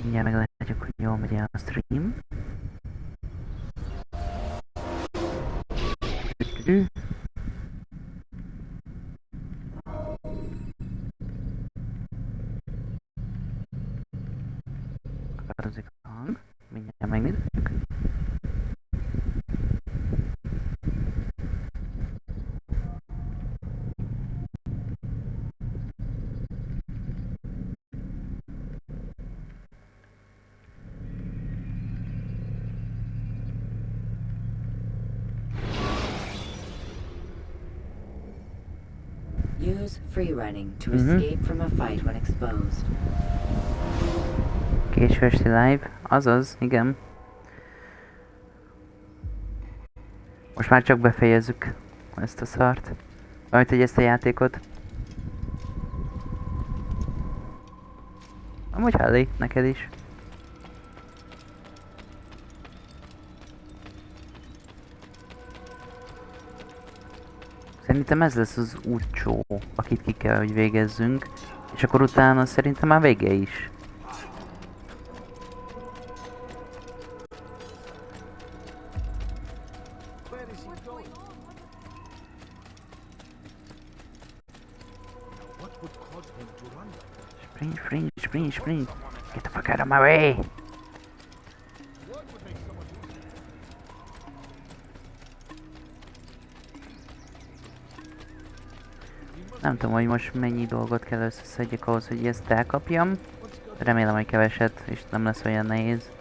Mindjárt meglátjuk, hogy jól megy a stream. Akadozik a hang. Mindjárt megnézzük. Use free running to escape from a fight when exposed. Késő esti live. Azaz, igen. Most már csak befejezzük ezt a szart. Majd, hogy ezt a játékot. Amúgy hallé, neked is. Szerintem ez lesz az útcsó, akit ki kell, hogy végezzünk. És akkor utána szerintem már vége is. Sprint. Get the fuck out of my way! Nem tudom, hogy most mennyi dolgot kell összeszedjek ahhoz, hogy ezt elkapjam. Remélem, hogy keveset, és nem lesz olyan nehéz.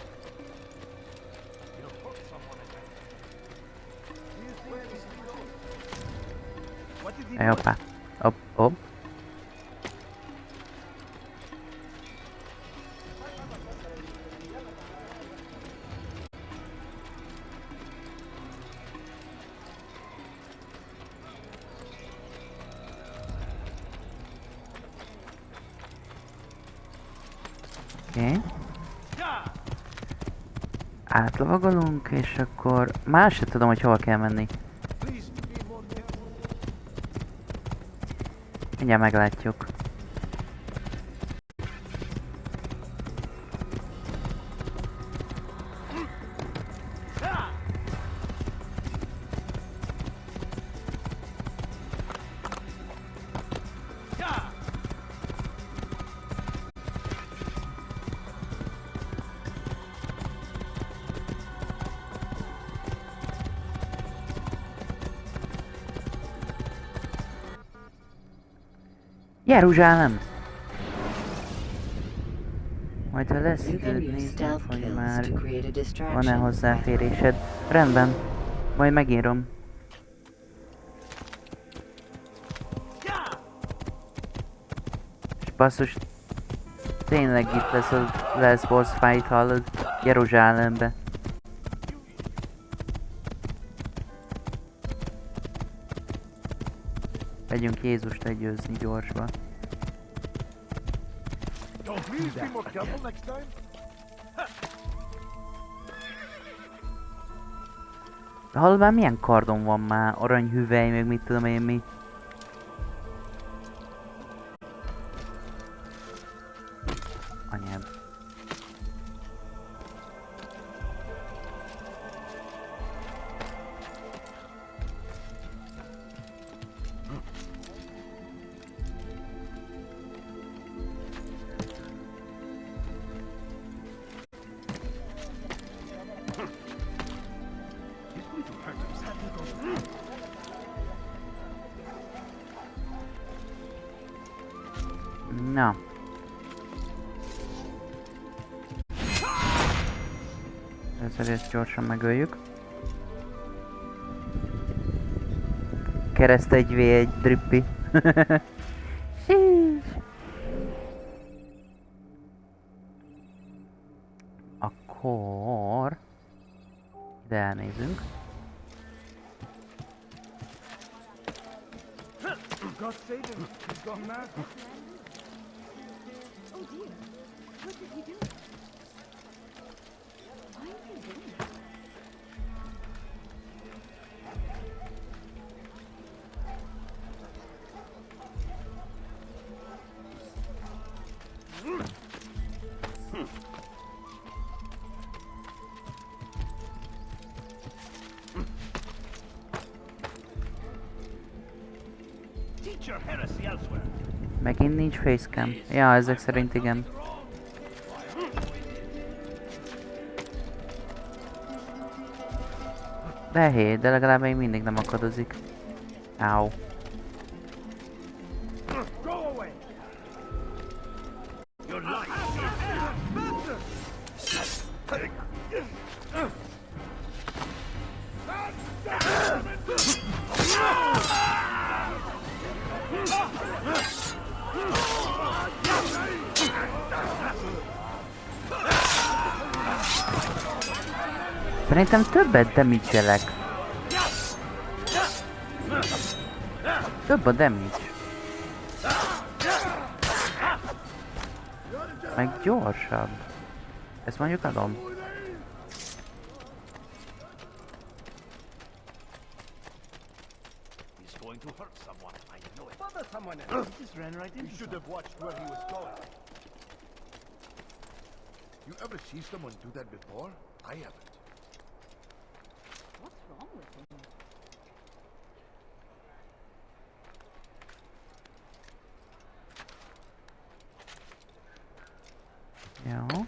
Hoppá. Hopp. Oké. Átlovagolunk, és akkor már se tudom, hogy hol kell menni. Mindjárt meglátjuk. Jeruzsálem! Majd ha lesz időd, nézd meg, hogy már van-e hozzáférésed. Rendben, majd megírom. És basszus, tényleg itt lesz boss fight, hallod? Jeruzsálembe. Legyünk Jézust legyőzni gyorsba. Hallod már milyen kardon van már? Aranyhüvely, meg mit tudom én mi. Anyád. Na. Ezzel ezt gyorsan megöljük. Kereszt 1v1 drippi. Akkor... ide elnézünk. God save him! He's gone mad! Oh dear! What did he do? Why is he doing that? Megint nincs facecam. Ja, ezek szerint igen. De hé, de legalább még mindig nem akadozik. Áú. Go away! Your life Szerintem többet damage-elek. Több a damage. Meg gyorsabb. Ezt mondjuk adom. He's going to hurt someone. I know it. Bother someone else. He just ran right into. You should have watched where he was going. You ever see someone do that before? I haven't. What's wrong with him? Jó.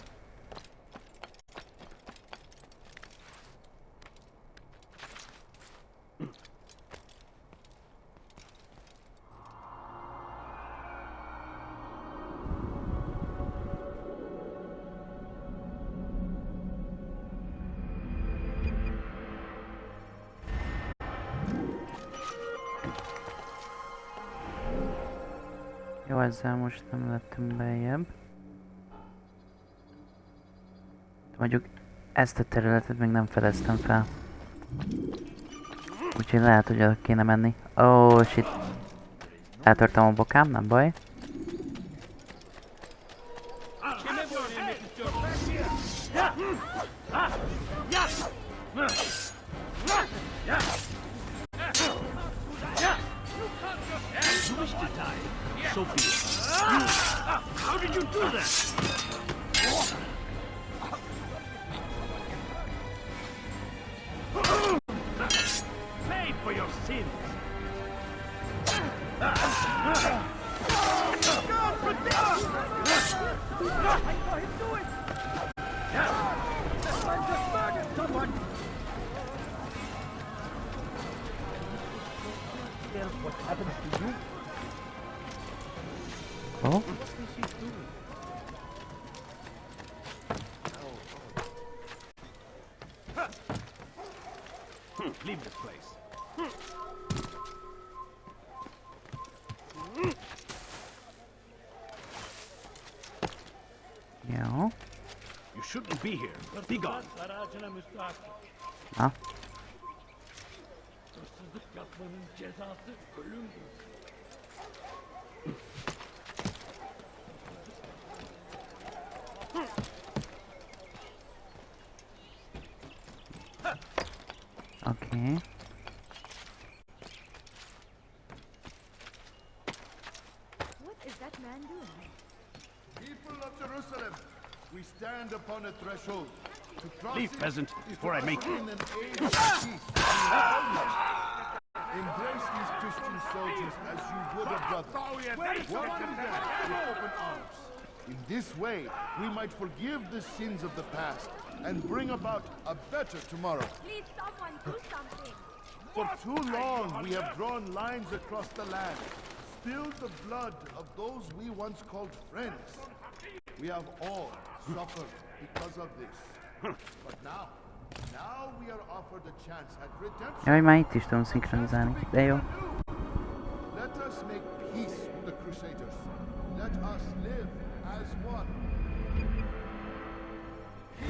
Jó, ezzel most nem lettünk beljebb. Mondjuk ezt a területet még nem fedeztem fel. Úgyhogy lehet, hogy el kéne menni. Oh shit. Eltörtem a bokám, nem baj. How did you do that? Pay for your sins. What happened to you? Oh. Leave this place. Jó. You shouldn't be here. Be gone. Na. Okay. What is that man doing? People of Jerusalem, we stand upon a threshold. To cross Leave, it peasant, is before I to make you. usher in an age of peace. Embrace these Christian soldiers as you would a brother. Welcome them with open arms. In this way, we might forgive the sins of the past and bring about a better tomorrow. Please, someone do something. For too long, we have drawn lines across the land, spilled the blood of those we once called friends. We have all suffered because of this. But now we are offered a chance at redemption. Jaj, már itt is tudom szinkronizálni, de jó. Let us make peace with the Crusaders. Let us live as one. Peace,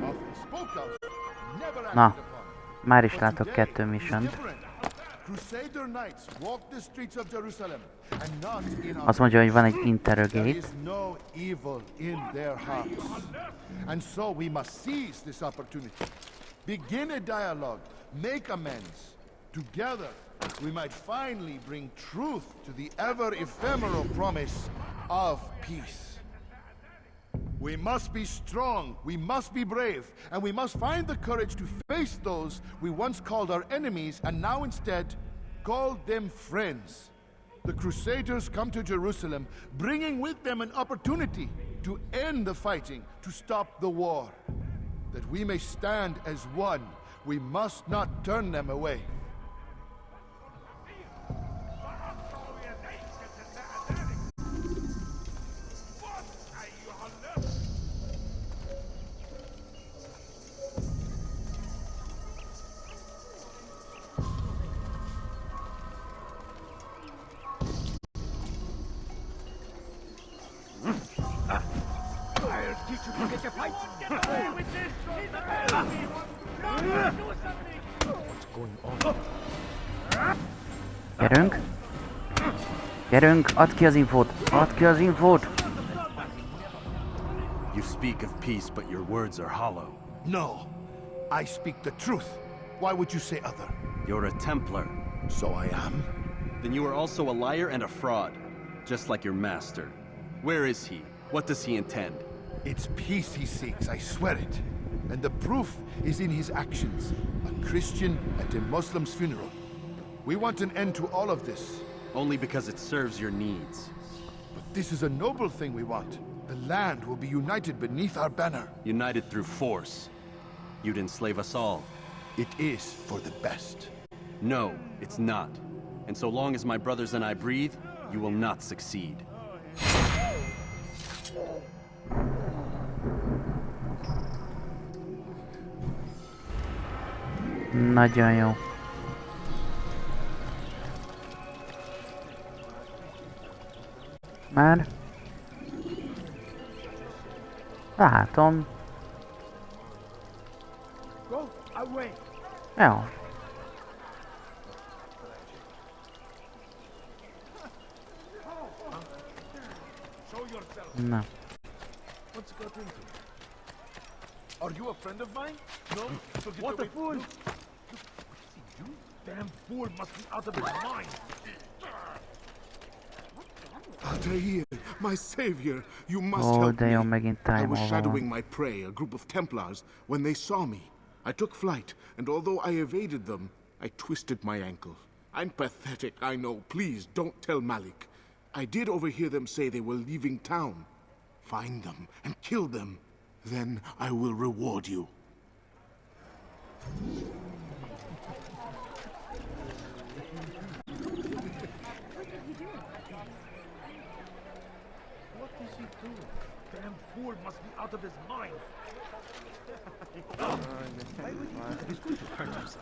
often spoke of, never acted Na, upon. már is But látok today 2 is mission. different. Crusader knights walk the streets of Jerusalem, and not in our Azt mondja, hogy van egy There interrogate. is no evil in their hearts. And so we must seize this opportunity. Begin a dialogue, make amends. Together, we might finally bring truth to the ever ephemeral promise of peace. We must be strong, we must be brave, and we must find the courage to face those we once called our enemies and now instead call them friends. The Crusaders come to Jerusalem, bringing with them an opportunity to end the fighting, to stop the war. That we may stand as one, we must not turn them away. I'll teach you to get a fight. Get away with this! He's a baby! Do something! What's going on? Gyerünk! Gyerünk! Add ki az infót! Add ki az infót! You speak of peace, but your words are hollow. No, I speak the truth. Why would you say other? You're a Templar. So I am. Then you are also a liar and a fraud, just like your master. Where is he? What does he intend? It's peace he seeks, I swear it. And the proof is in his actions. A Christian at a Muslim's funeral. We want an end to all of this. Only because it serves your needs. But this is a noble thing we want. The land will be united beneath our banner. United through force. You'd enslave us all. It is for the best. No, it's not. And so long as my brothers and I breathe, you will not succeed. Nagyon jó. Már? Látom. Go away! Jó. Show yourself! Na. What's got into? Are you a friend of mine? No? So get what away. A fool! Look, you damn fool must be out of his mind! Altair, my savior, you must Ó, help de jó, me. megint I time was over shadowing van. my prey, a group of Templars, when they saw me. I took flight, and although I evaded them, I twisted my ankle. I'm pathetic, I know. Please, don't tell Malik. I did overhear them say they were leaving town. Find them and kill them. Then I will reward you. What is he doing? Damn fool must be out of his mind! He's going to hurt himself.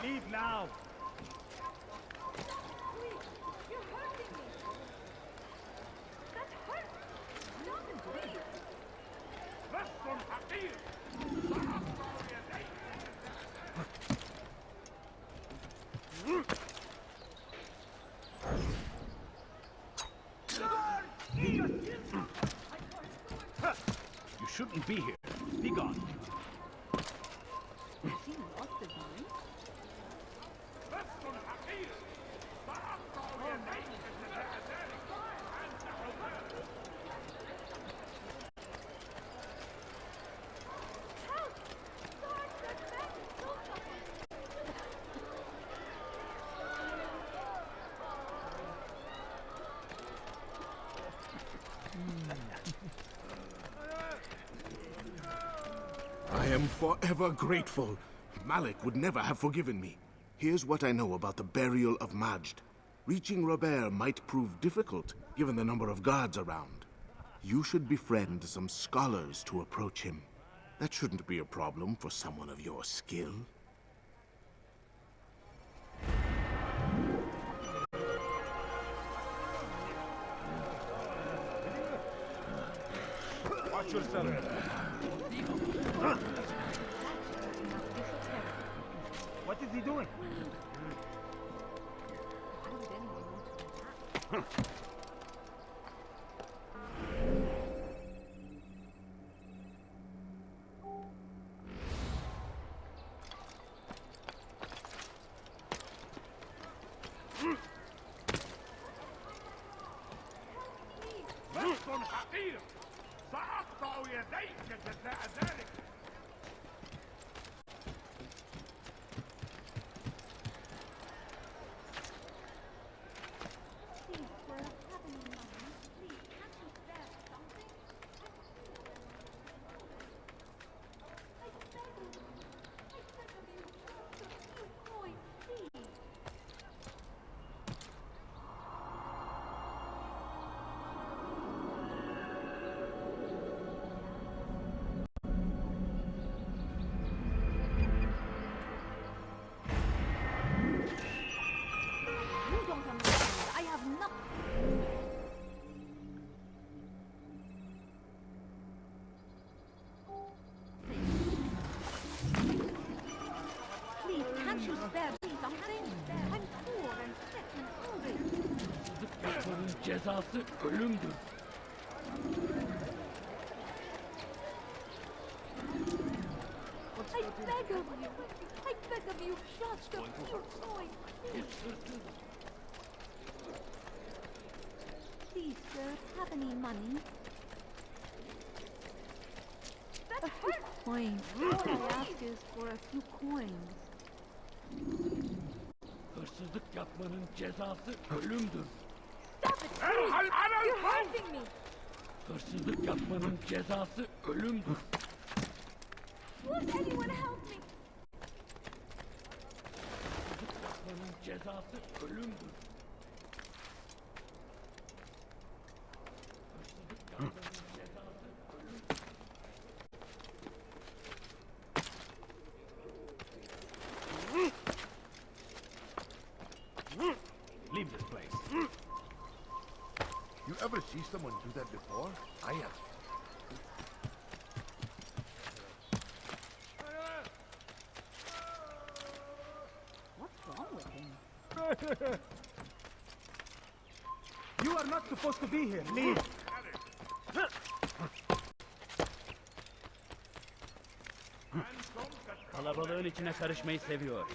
Leave now! You're hurting me. That hurts. Stop and breathe. You shouldn't be here. Be gone. Has he lost his mind? Help! Sword, that man stole something. I am forever grateful. Malik would never have forgiven me. Here's what I know about the burial of Majd. Reaching Robert might prove difficult, given the number of guards around. You should befriend some scholars to approach him. That shouldn't be a problem for someone of your skill. Watch yourself. What is he doing? Why would anyone want to do that? نص حقير سأقطع يديك جزاء ذلك. Please, sir, have any money? Please, can't you spare something? I beg of you, just a few coins, please. You don't understand. I have nothing. Please, can't you spare me something? I'm poor and sick and hungry. Yapmanın cezası ölümdür. I beg of you. I beg of you, just a few coins, please. Please, sir, have any money? That hurts. Coins. All I ask is for a few coins. Hırsızlık yapmanın cezası ölümdür. Stop it, please. You're hurting me. Hırsızlık yapmanın cezası ölümdür. Won't anyone help me? Yapmanın cezası ölümdür. Hırsızlık yapmanın cezası ölümdür. Leave this place. You ever see someone do that before? I have. What's wrong with him? You are not supposed to be here. Leave. Kalabalığın içine karışmayı seviyor.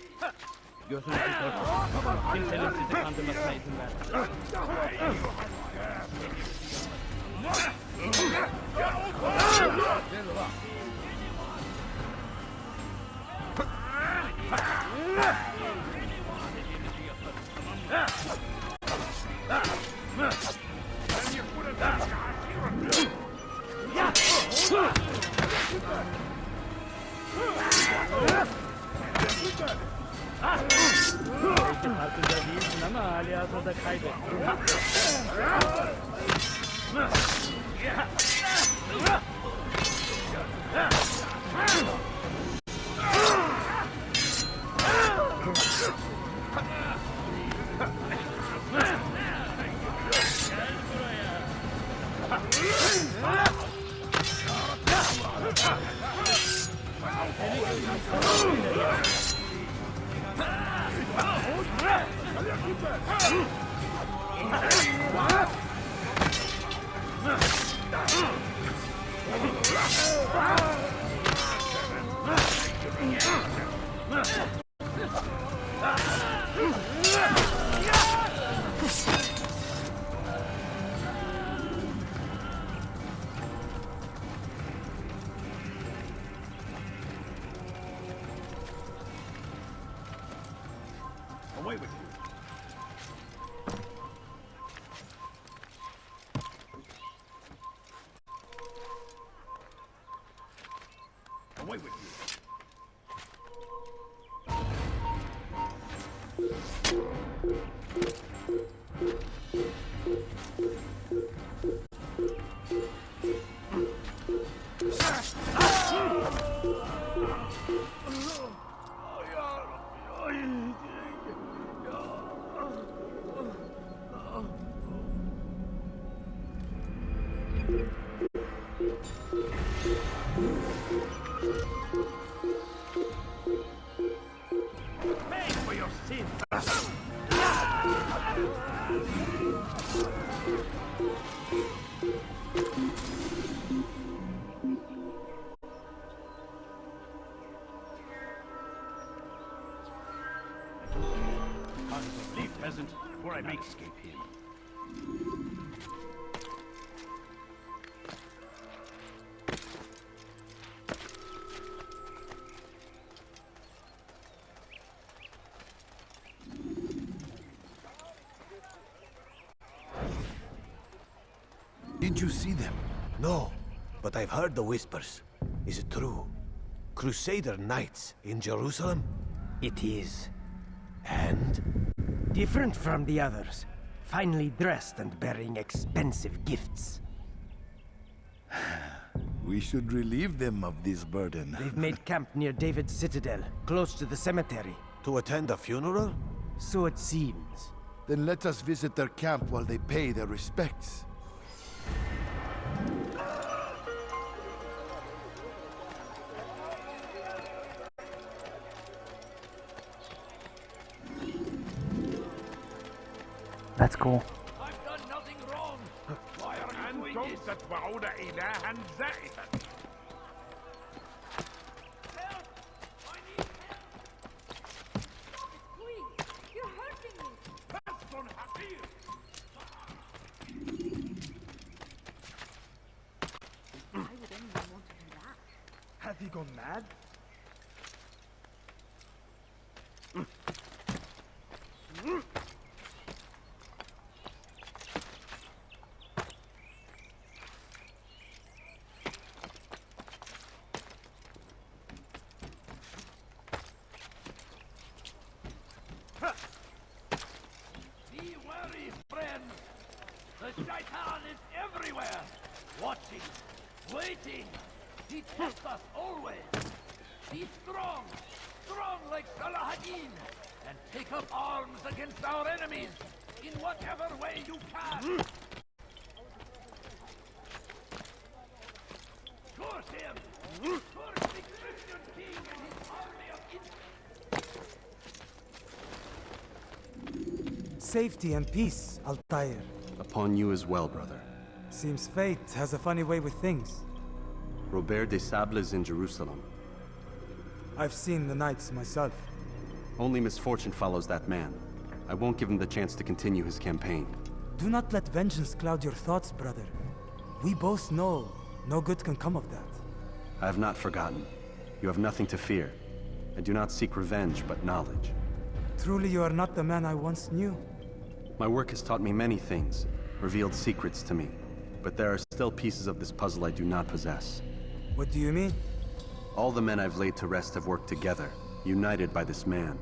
Gözünüzü korkutun. Kimsenin sizi kandırmasına izin vermez. Belki farkında değilsin ama halihazırda kaybettin. Away with you. Away with you. Leave, peasant, before I make escape him. Did you see them? No, but I've heard the whispers. Is it true? Crusader knights in Jerusalem? It is. And? Different from the others. Finely dressed and bearing expensive gifts. We should relieve them of this burden. They've made camp near David's citadel, close to the cemetery. To attend a funeral? So it seems. Then let us visit their camp while they pay their respects. That's cool. I've done nothing wrong. Why are you doing this? Help! I need help! Please, you're hurting me. Person Hadir! Why would anyone want to do that? Has he gone mad? Be wary, friends! The Shaitan is everywhere! Watching, waiting! He tests us always! Be strong! Strong like Salahadin! And take up arms against our enemies! In whatever way you can! Curse him! Curse the Christian king and his army of Safety and peace, Altair. Upon you as well, brother. Seems fate has a funny way with things. Robert de Sable is in Jerusalem. I've seen the knights myself. Only misfortune follows that man. I won't give him the chance to continue his campaign. Do not let vengeance cloud your thoughts, brother. We both know no good can come of that. I have not forgotten. You have nothing to fear. I do not seek revenge, but knowledge. Truly you are not the man I once knew. My work has taught me many things, revealed secrets to me. But there are still pieces of this puzzle I do not possess. What do you mean? All the men I've laid to rest have worked together, united by this man.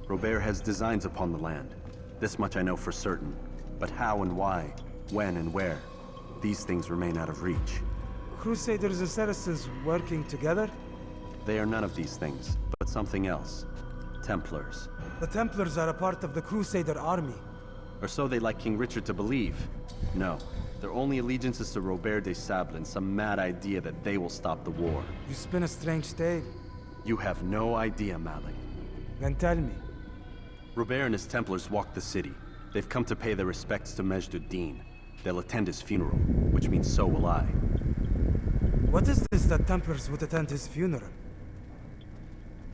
Robert has designs upon the land. This much I know for certain. But how and why, when and where, these things remain out of reach. Crusaders and Saracens working together? They are none of these things, but something else. Templars. The Templars are a part of the Crusader army. Or so they like King Richard to believe. No, their only allegiance is to Robert de Sable and some mad idea that they will stop the war. You spin a strange tale. You have no idea, Malik. Then tell me. Robert and his Templars walk the city. They've come to pay their respects to Majd-ud-Din. They'll attend his funeral, which means so will I. What is this that Templars would attend his funeral?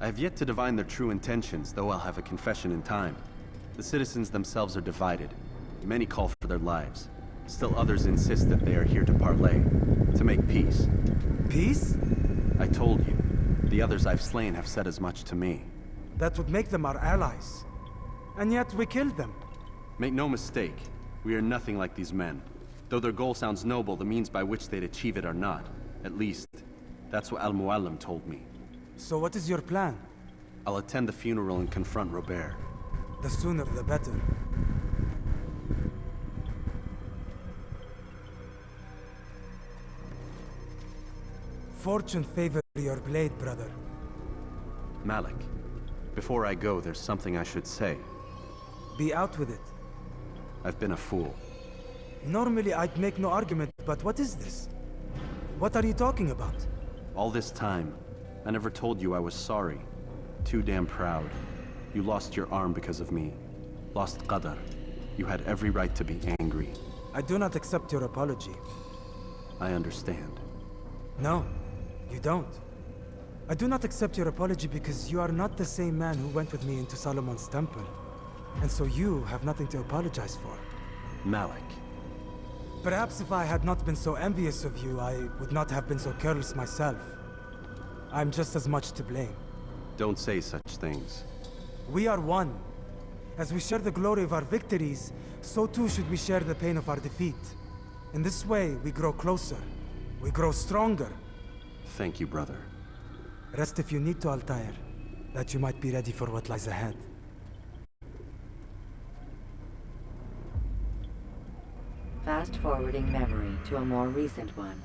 I have yet to divine their true intentions, though I'll have a confession in time. The citizens themselves are divided. Many call for their lives. Still others insist that they are here to parley, to make peace. Peace? I told you. The others I've slain have said as much to me. That would make them our allies. And yet we killed them. Make no mistake, we are nothing like these men. Though their goal sounds noble, the means by which they'd achieve it are not. At least, that's what Al-Muallim told me. So what is your plan? I'll attend the funeral and confront Robert. The sooner the better. Fortune favor your blade, brother. Malik, before I go, there's something I should say. Be out with it. I've been a fool. Normally I'd make no argument, but what is this? What are you talking about? All this time, I never told you I was sorry. Too damn proud. You lost your arm because of me. Lost Qadar. You had every right to be angry. I do not accept your apology. I understand. No, you don't. I do not accept your apology because you are not the same man who went with me into Solomon's temple. And so you have nothing to apologize for. Malik. Perhaps if I had not been so envious of you, I would not have been so careless myself. I'm just as much to blame. Don't say such things. We are one. As we share the glory of our victories, so too should we share the pain of our defeat. In this way, we grow closer. We grow stronger. Thank you, brother. Rest if you need to, Altair, that you might be ready for what lies ahead. Fast-forwarding memory to a more recent one.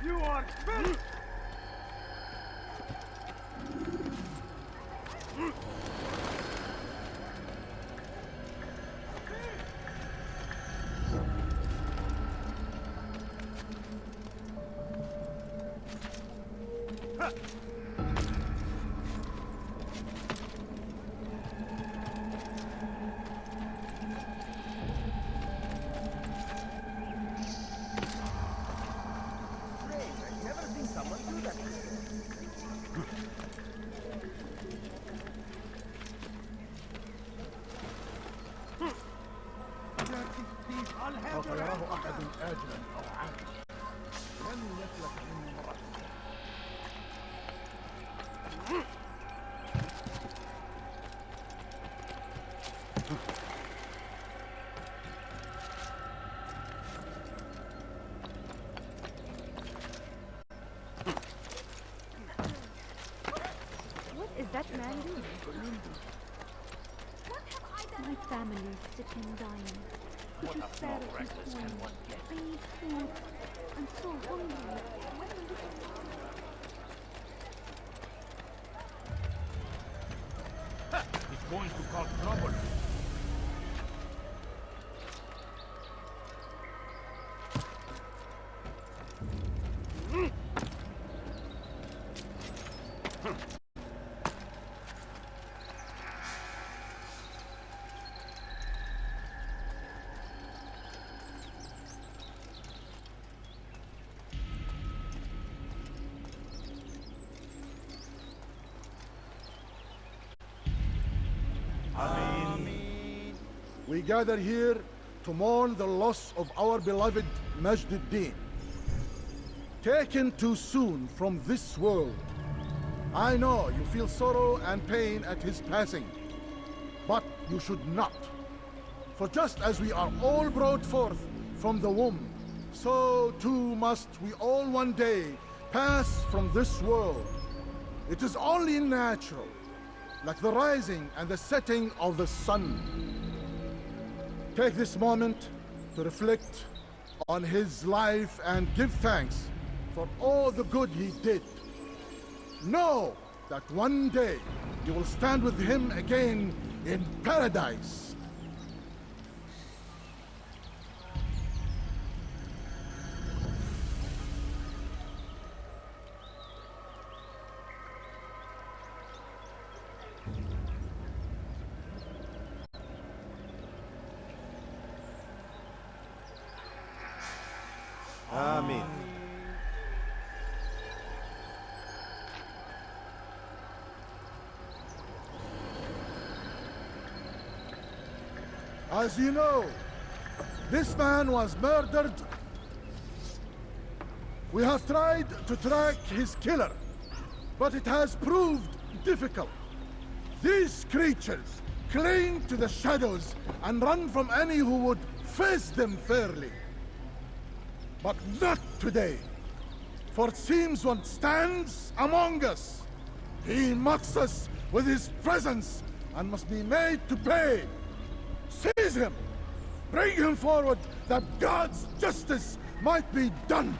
You are finished! سوف يراه أحد آجلا أو عاجلا لن يفلت من مرة. What is that man doing? My family is sick and dying. This is sad at this point. I need food. I'm so hungry. When will this It's going to cause trouble. We gather here to mourn the loss of our beloved Majd-ud-Din. Taken too soon from this world. I know you feel sorrow and pain at his passing, but you should not. For just as we are all brought forth from the womb, so too must we all one day pass from this world. It is only natural, like the rising and the setting of the sun. Take this moment to reflect on his life and give thanks for all the good he did. Know that one day you will stand with him again in paradise. Amen. As you know, this man was murdered. We have tried to track his killer, but it has proved difficult. These creatures cling to the shadows and run from any who would face them fairly. But not today, for it seems one stands among us. He mocks us with his presence and must be made to pay. Seize him! Bring him forward that God's justice might be done!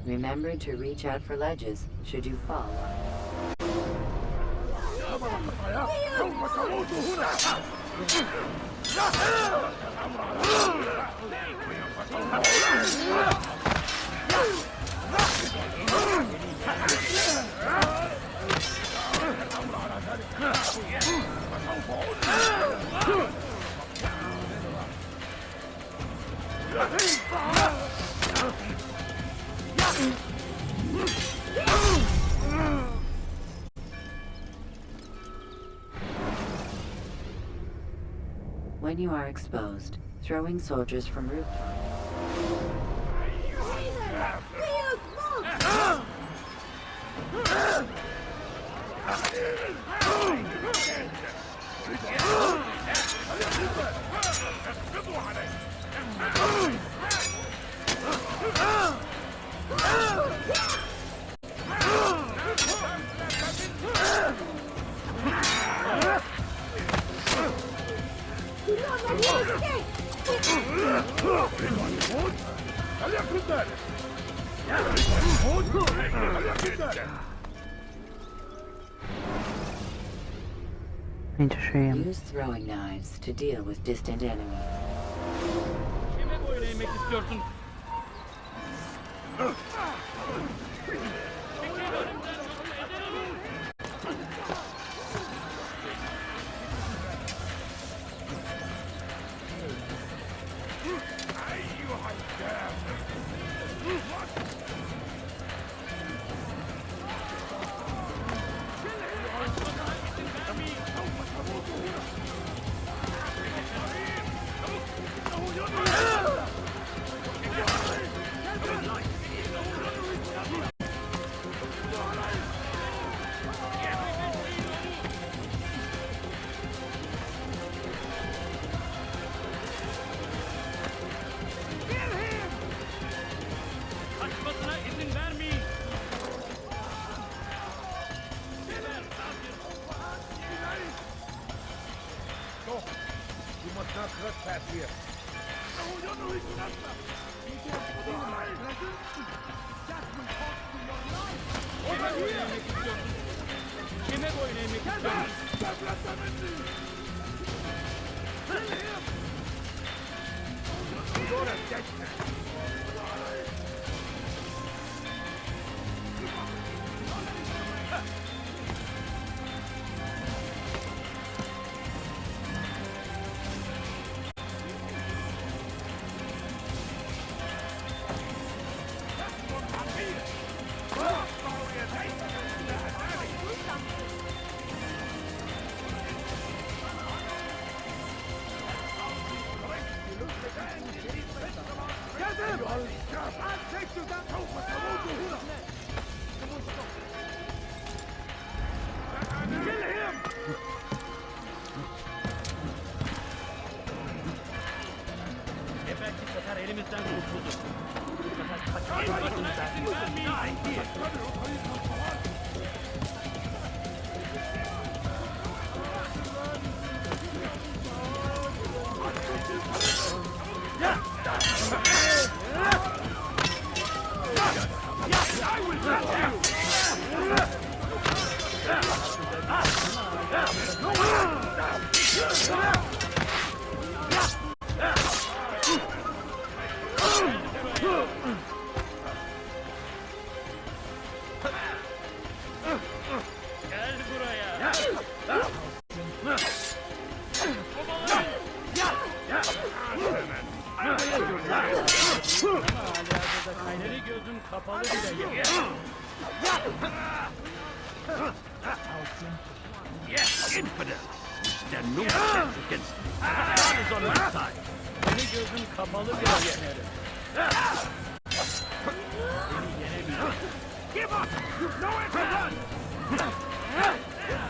Remember to reach out for ledges should you fall. When you are exposed, throwing soldiers from rooftops. Nincs esélyem. Use throwing knives to deal with distant enemies. Kime boyun eğmek istiyorsun? Kaçmasına izin vermeyin. You must not trespass here. Kime boyun eğmek istiyorsun? Belki sefer elimizden kurtuldu. Kaçmasına izin vermeyin. Eli gözüm kapalı bile. Yes, infidel! Stand no chance against me. God is on my side. Eli gözüm kapalı bile yenerim. Give up! You've nowhere to run!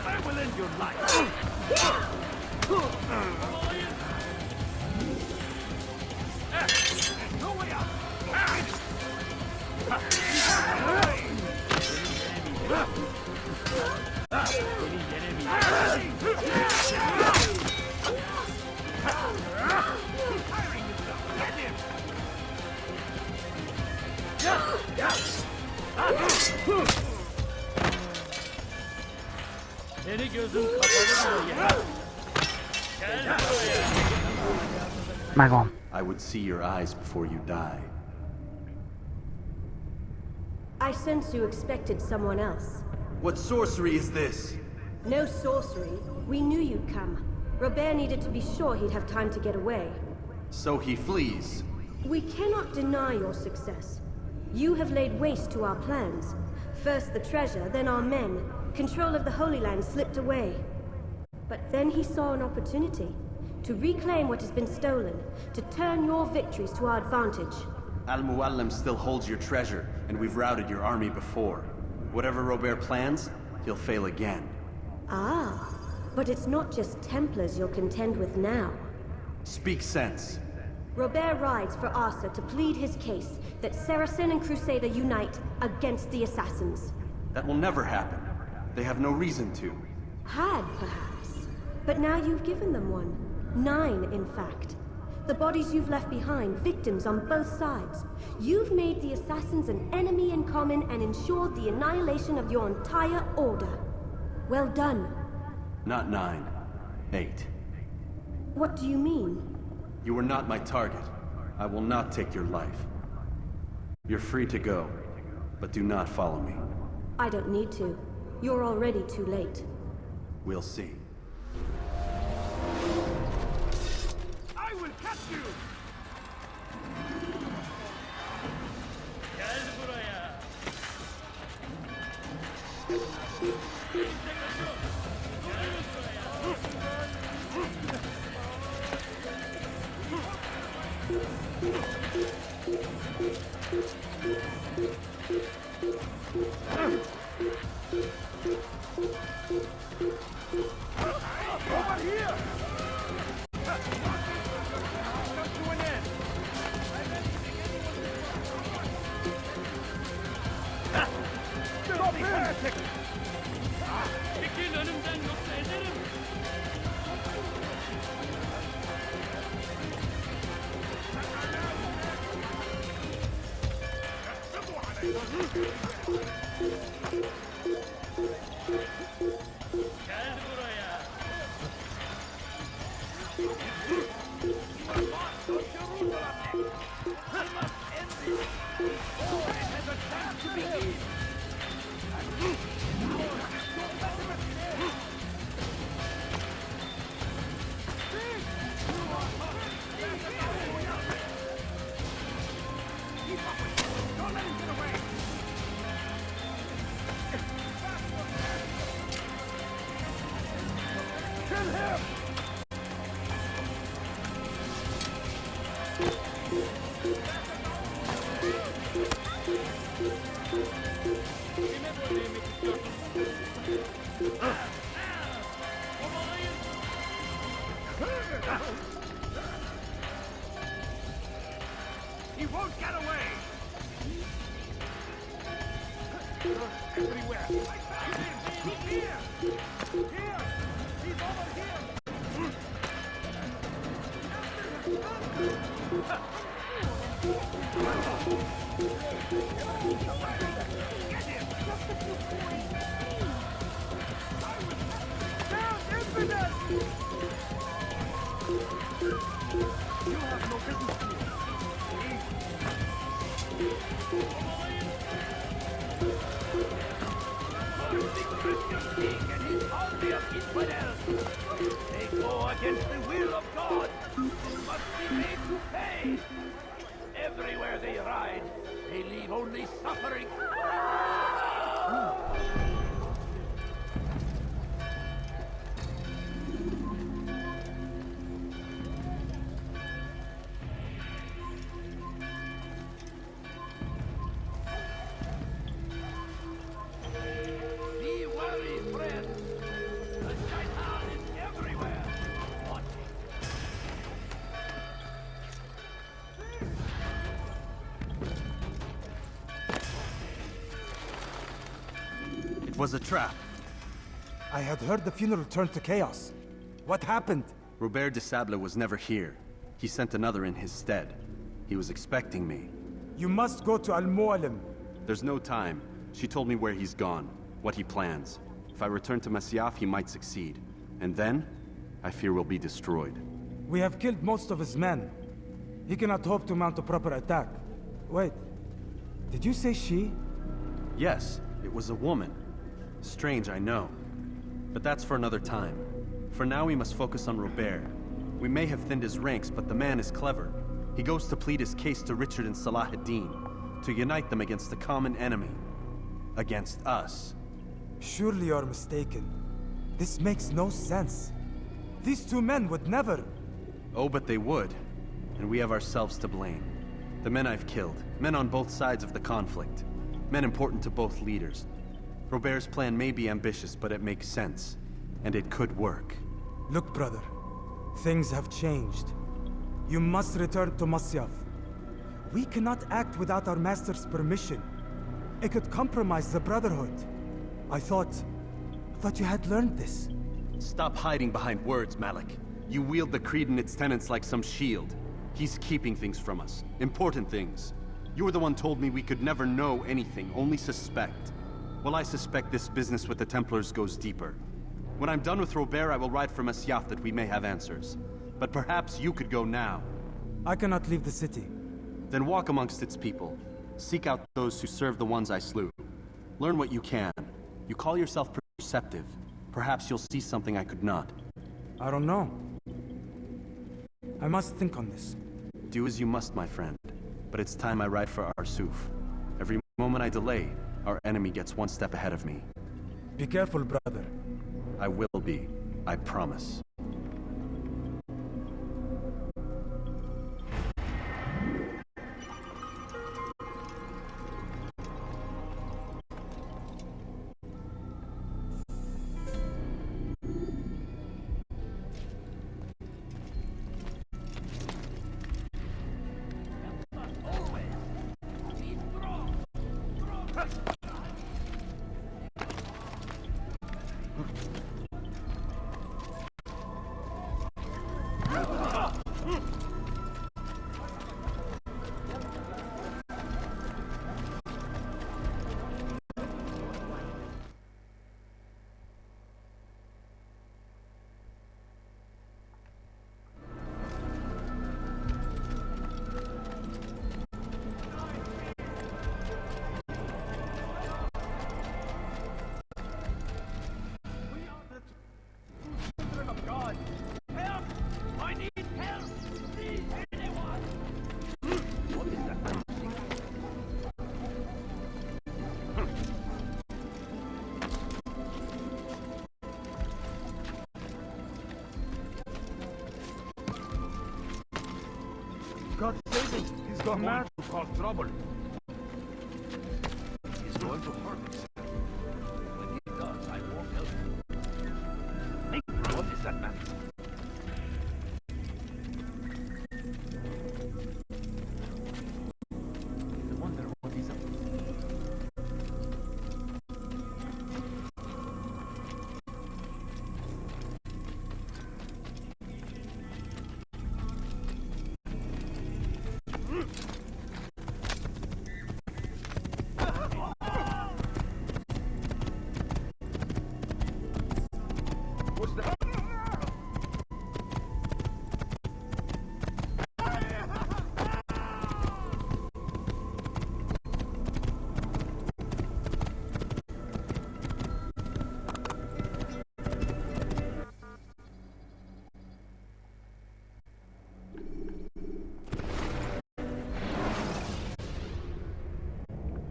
I will end your life! No way out! Eli gözüm kapalı bile yenerim. Gel buraya. Megvan. I would see your eyes before you die. I sense you expected someone else. What sorcery is this? No sorcery. We knew you'd come. Robert needed to be sure he'd have time to get away. So he flees. We cannot deny your success. You have laid waste to our plans. First the treasure, then our men. Control of the Holy Land slipped away. But then he saw an opportunity to reclaim what has been stolen, to turn your victories to our advantage. Al-Muallim still holds your treasure, and we've routed your army before. Whatever Robert plans, he'll fail again. Ah, but it's not just Templars you'll contend with now. Speak sense. Robert rides for Arthur to plead his case that Saracen and Crusader unite against the Assassins. That will never happen. They have no reason to. Had, perhaps. But now you've given them one. 9, in fact. The bodies you've left behind, victims on both sides. You've made the Assassins an enemy in common and ensured the annihilation of your entire order. Well done. Not 9. 8. What do you mean? You are not my target. I will not take your life. You're free to go, but do not follow me. I don't need to. You're already too late. We'll see. I will catch you! Gel buraya. Over here! Come to an end! Stop heretic! Çekil önümden yoksa ederim. Gel buraya. Don't let him get away! Kill him! Kime böyle yemek istiyorsun? Kovalayın. He won't get away! Everywhere! I found him! He's here! Here! He's over here! Get him! Down, infidel! You have no business here! They go against the will of God. They must be made to pay. Everywhere they ride, they leave only suffering. Be wary, friends. The shaitan is everywhere. Watching. It was a trap. I had heard the funeral turned to chaos. What happened? Robert de Sable was never here. He sent another in his stead. He was expecting me. You must go to Al-Mualim. There's no time. She told me where he's gone, what he plans. If I return to Masyaf, he might succeed. And then, I fear we'll be destroyed. We have killed most of his men. He cannot hope to mount a proper attack. Wait, did you say she? Yes, it was a woman. Strange, I know. But that's for another time. For now, we must focus on Robert. We may have thinned his ranks, but the man is clever. He goes to plead his case to Richard and Salah ad-Din, to unite them against the common enemy. Against us. Surely you're mistaken. This makes no sense. These two men would never... Oh, but they would. And we have ourselves to blame. The men I've killed, men on both sides of the conflict. Men important to both leaders. Robert's plan may be ambitious, but it makes sense. And it could work. Look, brother. Things have changed. You must return to Masyaf. We cannot act without our master's permission. It could compromise the Brotherhood. I thought you had learned this. Stop hiding behind words, Malik. You wield the Creed and its tenets like some shield. He's keeping things from us. Important things. You were the one told me we could never know anything, only suspect. Well, I suspect this business with the Templars goes deeper. When I'm done with Robert, I will ride for Masyaf that we may have answers. But perhaps you could go now. I cannot leave the city. Then walk amongst its people. Seek out those who serve the ones I slew. Learn what you can. You call yourself perceptive. Perhaps you'll see something I could not. I don't know. I must think on this. Do as you must, my friend. But it's time I ride for Arsuf. Every moment I delay, our enemy gets one step ahead of me. Be careful, brother. I will be. I promise. God save him! He's gone mad to cause trouble. He's going to hurt himself. When he does, I won't help him. What is that man? I wonder what he's up to. What's that?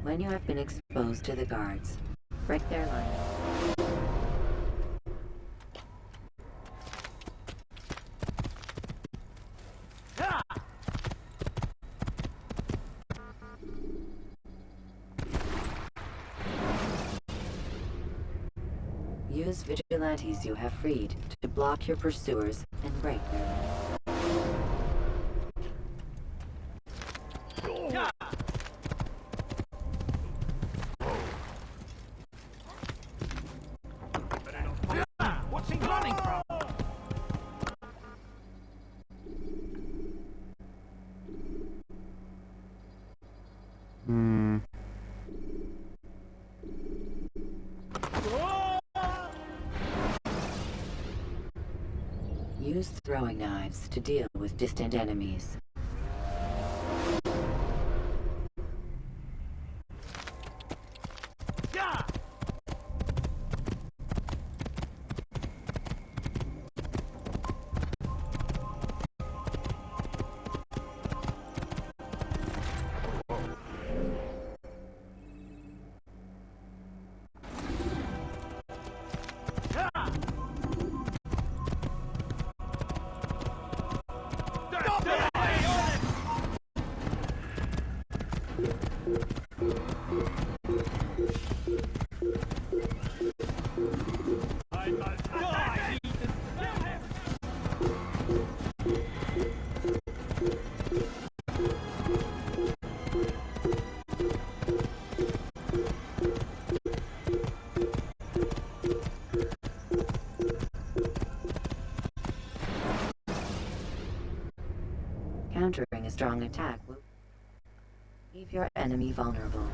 When you have been exposed to the guards, break their line. Use vigilantes you have freed to block your pursuers and break their line. What's he running from? Use throwing knives to deal with distant enemies. Countering a strong attack will leave your enemy vulnerable.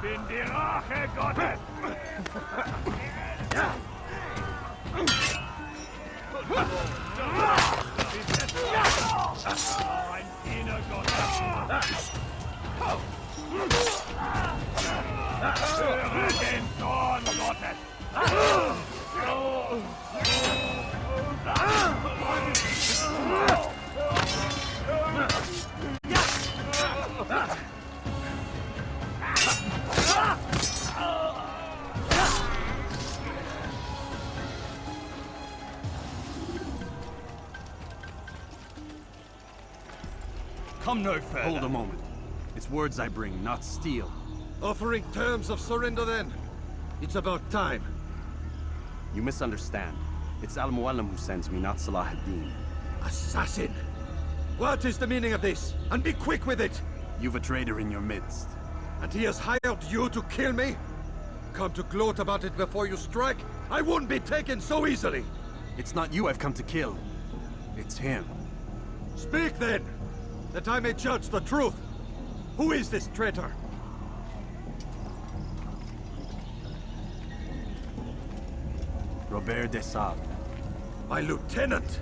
Bin die Rache Gottes! Ein Diener Gottes! Höre den Zorn Gottes! Come no further. Hold a moment. It's words I bring, not steel. Offering terms of surrender then? It's about time. You misunderstand. It's Al-Mualim who sends me, not Salah ad-Din. Assassin! What is the meaning of this? And be quick with it! You've a traitor in your midst. And he has hired you to kill me? Come to gloat about it before you strike? I won't be taken so easily! It's not you I've come to kill. It's him. Speak then! That I may judge the truth! Who is this traitor? Robert de Sable. My lieutenant!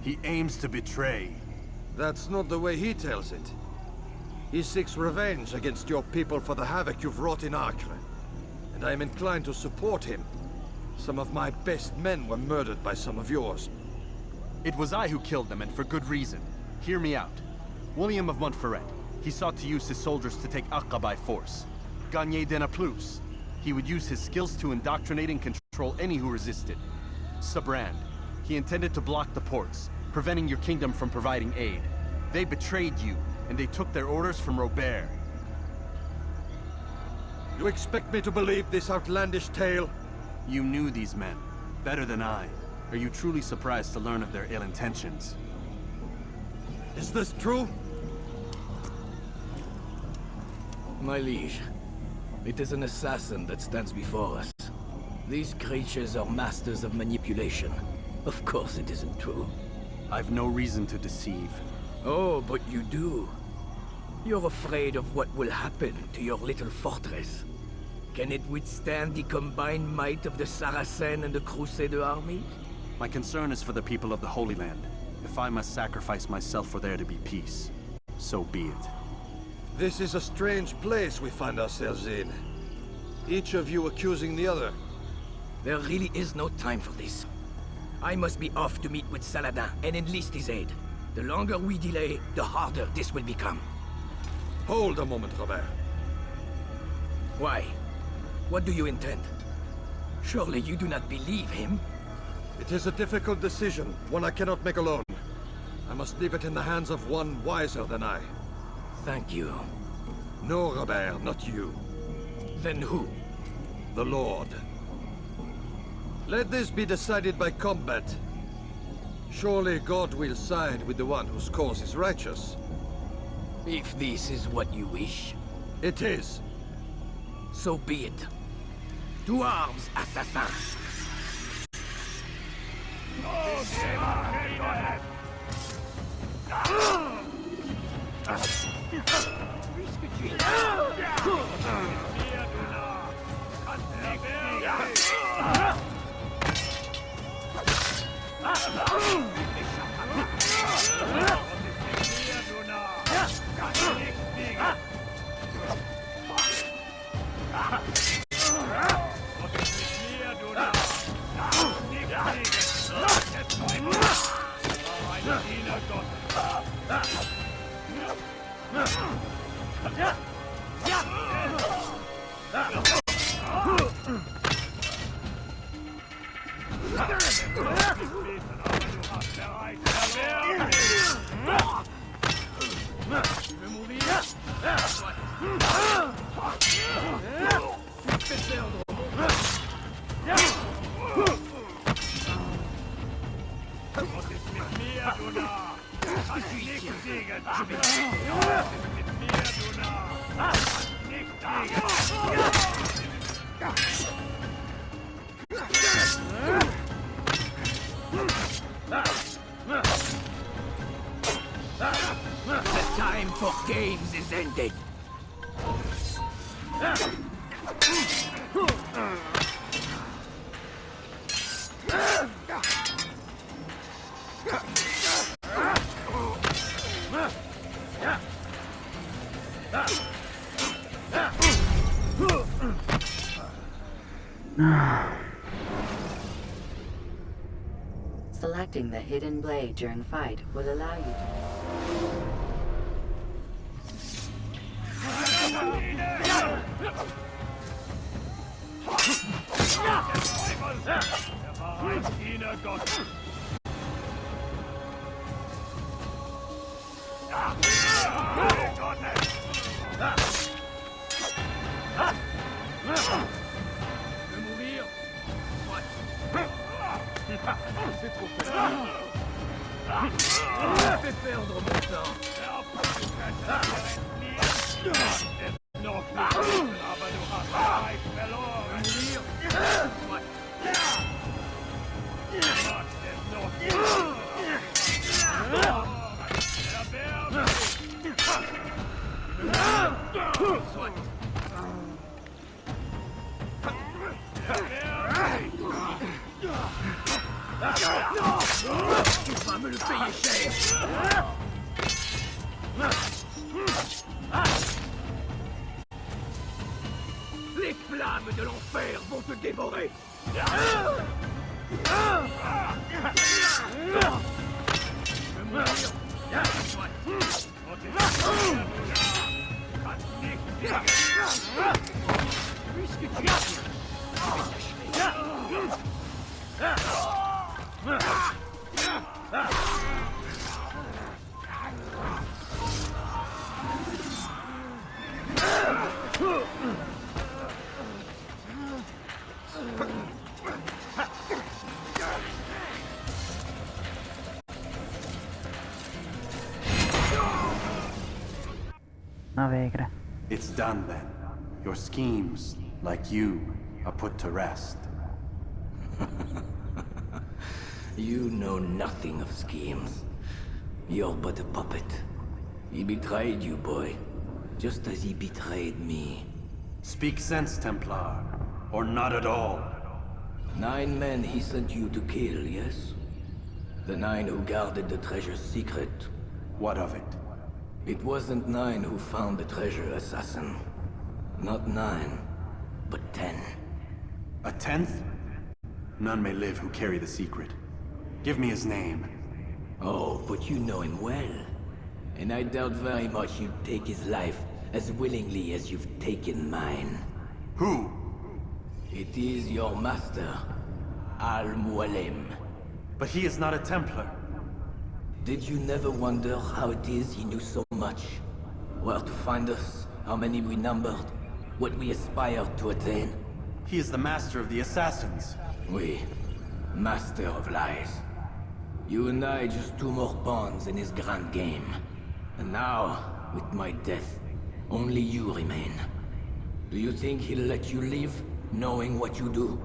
He aims to betray. That's not the way he tells it. He seeks revenge against your people for the havoc you've wrought in Acre. And I am inclined to support him. Some of my best men were murdered by some of yours. It was I who killed them, and for good reason. Hear me out. William of Montferrat. He sought to use his soldiers to take Acre by force. Gagné de Naplouse. He would use his skills to indoctrinate and control any who resisted. Sabrand. He intended to block the ports, preventing your kingdom from providing aid. They betrayed you, and they took their orders from Robert. You expect me to believe this outlandish tale? You knew these men, better than I. Are you truly surprised to learn of their ill intentions? Is this true? My liege, it is an assassin that stands before us. These creatures are masters of manipulation. Of course it isn't true. I've no reason to deceive. Oh, but you do. You're afraid of what will happen to your little fortress. Can it withstand the combined might of the Saracen and the Crusader army? My concern is for the people of the Holy Land. If I must sacrifice myself for there to be peace, so be it. This is a strange place we find ourselves in. Each of you accusing the other. There really is no time for this. I must be off to meet with Saladin and enlist his aid. The longer we delay, the harder this will become. Hold a moment, Robert. Why? What do you intend? Surely you do not believe him? It is a difficult decision, one I cannot make alone. I must leave it in the hands of one wiser than I. Thank you. No, Robert, not you. Then who? The Lord. Let this be decided by combat. Surely God will side with the one whose cause is righteous. If this is what you wish. It is. So be it. To arms, assassins! The time for games is ended. Selecting the hidden blade during fight will allow you to... Fais perdre mon temps. Tu vas me le payer cher. Les flammes de l'enfer vont te dévorer. Puisque tu es bien, je vais t'achever. Na végre. It's done then. Your schemes, like you, are put to rest. You know nothing of schemes. You're but a puppet. He betrayed you, boy. Just as he betrayed me. Speak sense, Templar. Or not at all. 9 men he sent you to kill, yes? The 9 who guarded the treasure's secret. What of it? It wasn't 9 who found the treasure, assassin. Not 9, but 10. A 10th? None may live who carry the secret. Give me his name. Oh, but you know him well. And I doubt very much you'd take his life as willingly as you've taken mine. Who? It is your master, Al-Mualim. But he is not a Templar. Did you never wonder how it is he knew so much? Where to find us, how many we numbered, what we aspired to attain? He is the master of the assassins. Oui, master of lies. You and I just 2 more pawns in his grand game. And now, with my death, only you remain. Do you think he'll let you live, knowing what you do?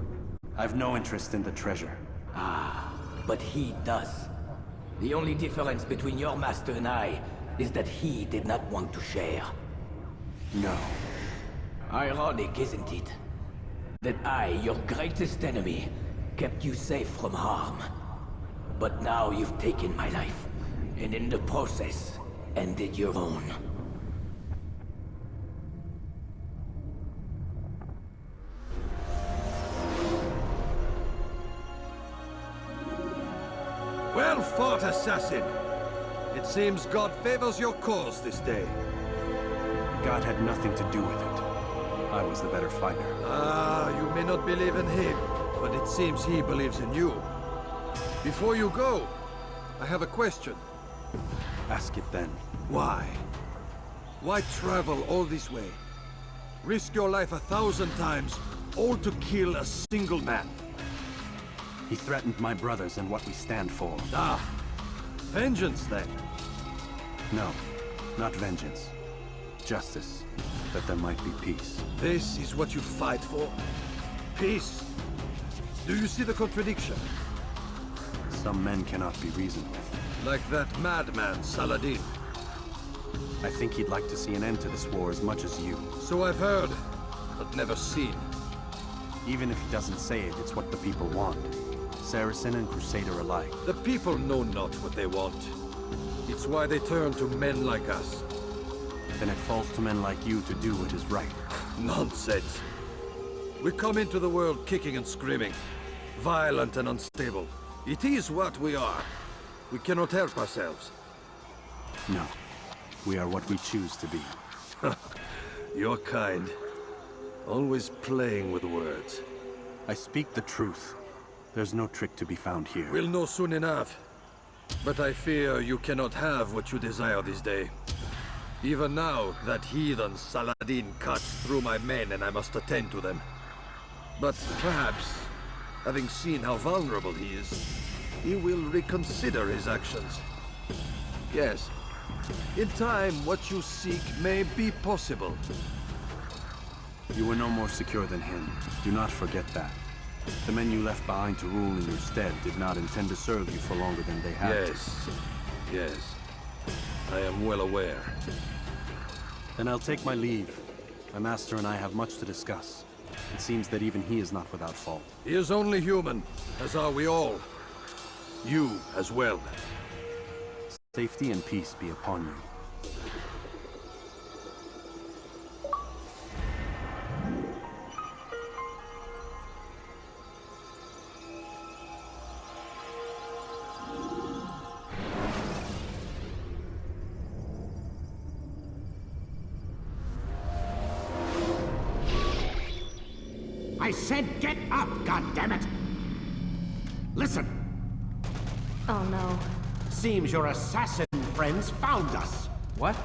I've no interest in the treasure. Ah, but he does. The only difference between your master and I is that he did not want to share. No. Ironic, isn't it? That I, your greatest enemy, kept you safe from harm. But now you've taken my life, and in the process, ended your own. Well fought, assassin. It seems God favors your cause this day. God had nothing to do with it. I was the better fighter. Ah, you may not believe in him, but it seems he believes in you. Before you go, I have a question. Ask it then. Why? Why travel all this way? Risk your life 1,000 times, all to kill a single man. He threatened my brothers and what we stand for. Ah, vengeance then. No, not vengeance. Justice, that there might be peace. This is what you fight for? Peace? Do you see the contradiction? Some men cannot be reasoned with. Like that madman, Saladin. I think he'd like to see an end to this war as much as you. So I've heard, but never seen. Even if he doesn't say it, it's what the people want. Saracen and Crusader alike. The people know not what they want. It's why they turn to men like us. Then it falls to men like you to do what is right. Nonsense. We come into the world kicking and screaming, violent and unstable. It is what we are. We cannot help ourselves. No. We are what we choose to be. You're kind. Always playing with words. I speak the truth. There's no trick to be found here. We'll know soon enough. But I fear you cannot have what you desire this day. Even now, that heathen Saladin cuts through my men and I must attend to them. But perhaps, having seen how vulnerable he is, he will reconsider his actions. Yes, in time, what you seek may be possible. You were no more secure than him. Do not forget that. The men you left behind to rule in your stead did not intend to serve you for longer than they had to. Yes. I am well aware. Then I'll take my leave. My master and I have much to discuss. It seems that even he is not without fault. He is only human, as are we all. You as well. Safety and peace be upon you. I said get up, goddammit! Listen! Oh no. Seems your assassin friends found us. What?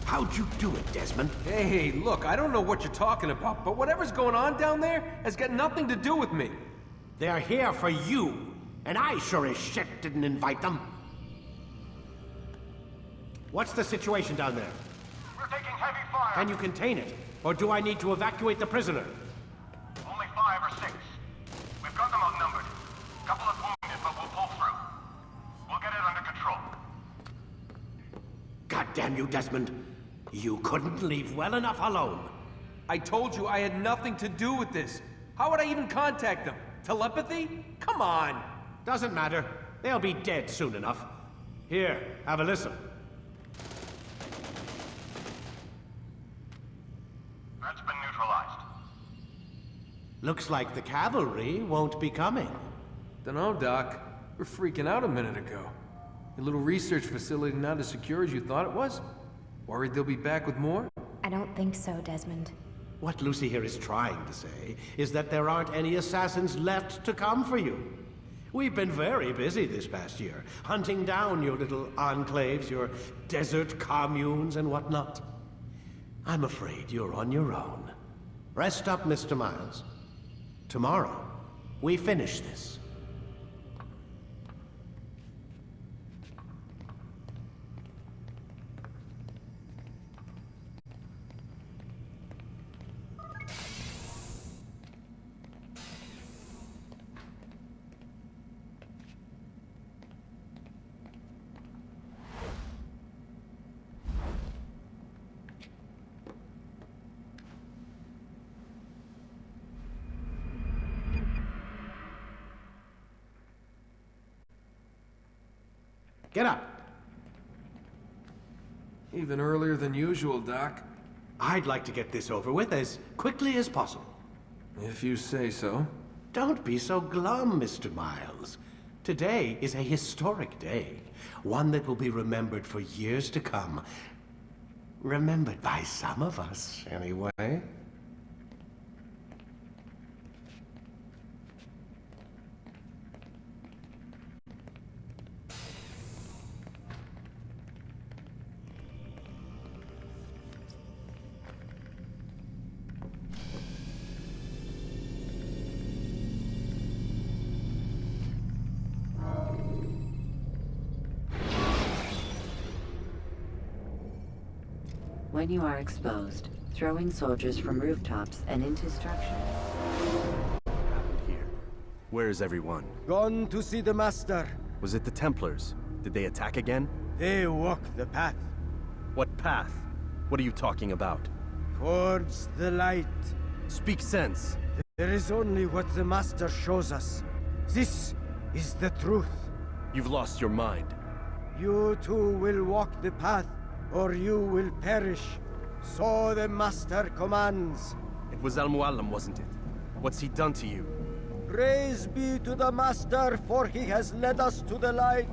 How'd you do it, Desmond? Hey, look, I don't know what you're talking about, but whatever's going on down there has got nothing to do with me. They're here for you, and I sure as shit didn't invite them. What's the situation down there? We're taking heavy fire. Can you contain it? Or do I need to evacuate the prisoner? Only 5 or 6. We've got them outnumbered. Couple of wounded, but we'll pull through. We'll get it under control. God damn you, Desmond. You couldn't leave well enough alone. I told you I had nothing to do with this. How would I even contact them? Telepathy? Come on! Doesn't matter. They'll be dead soon enough. Here, have a listen. That's been neutralized. Looks like the cavalry won't be coming. Dunno, Doc. We're freaking out a minute ago. Your little research facility not as secure as you thought it was? Worried they'll be back with more? I don't think so, Desmond. What Lucy here is trying to say is that there aren't any assassins left to come for you. We've been very busy this past year, hunting down your little enclaves, your desert communes and whatnot. I'm afraid you're on your own. Rest up, Mr. Miles. Tomorrow, we finish this. Get up. Even earlier than usual, Doc. I'd like to get this over with as quickly as possible. If you say so. Don't be so glum, Mr. Miles. Today is a historic day. One that will be remembered for years to come. Remembered by some of us, anyway. when you are exposed, throwing soldiers from rooftops and into structures. Here. Where is everyone? Gone to see the Master. Was it the Templars? Did they attack again? They walk the path. What path? What are you talking about? Towards the light. Speak sense. There is only what the Master shows us. This is the truth. You've lost your mind. You too will walk the path, or you will perish. So the Master commands. It was Al-Mualim, wasn't it? What's he done to you? Praise be to the Master, for he has led us to the light.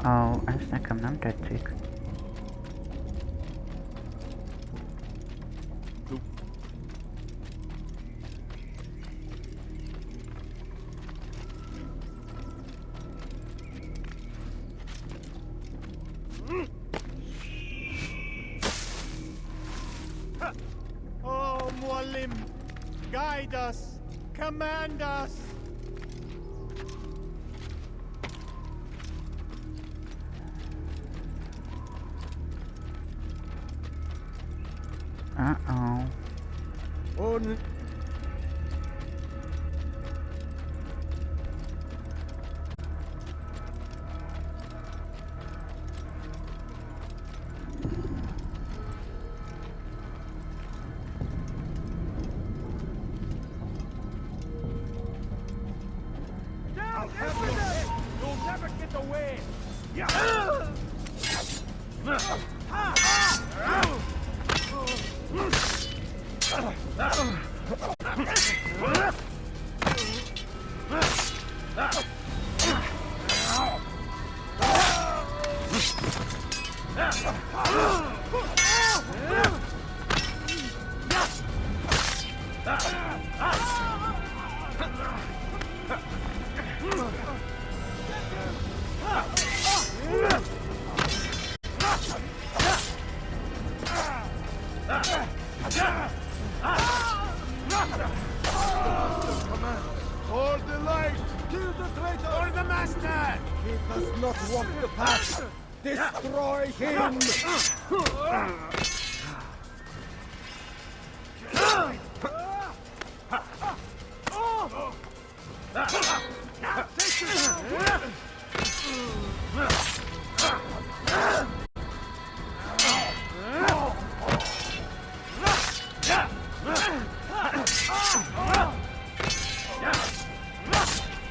Oh, ez nekem nem tetszik. Oh, Mualim, guide us, command us. Uh-oh. On. You'll never get away! Hold the light! Kill the traitor! For the Master! He does not walk the path! Destroy him!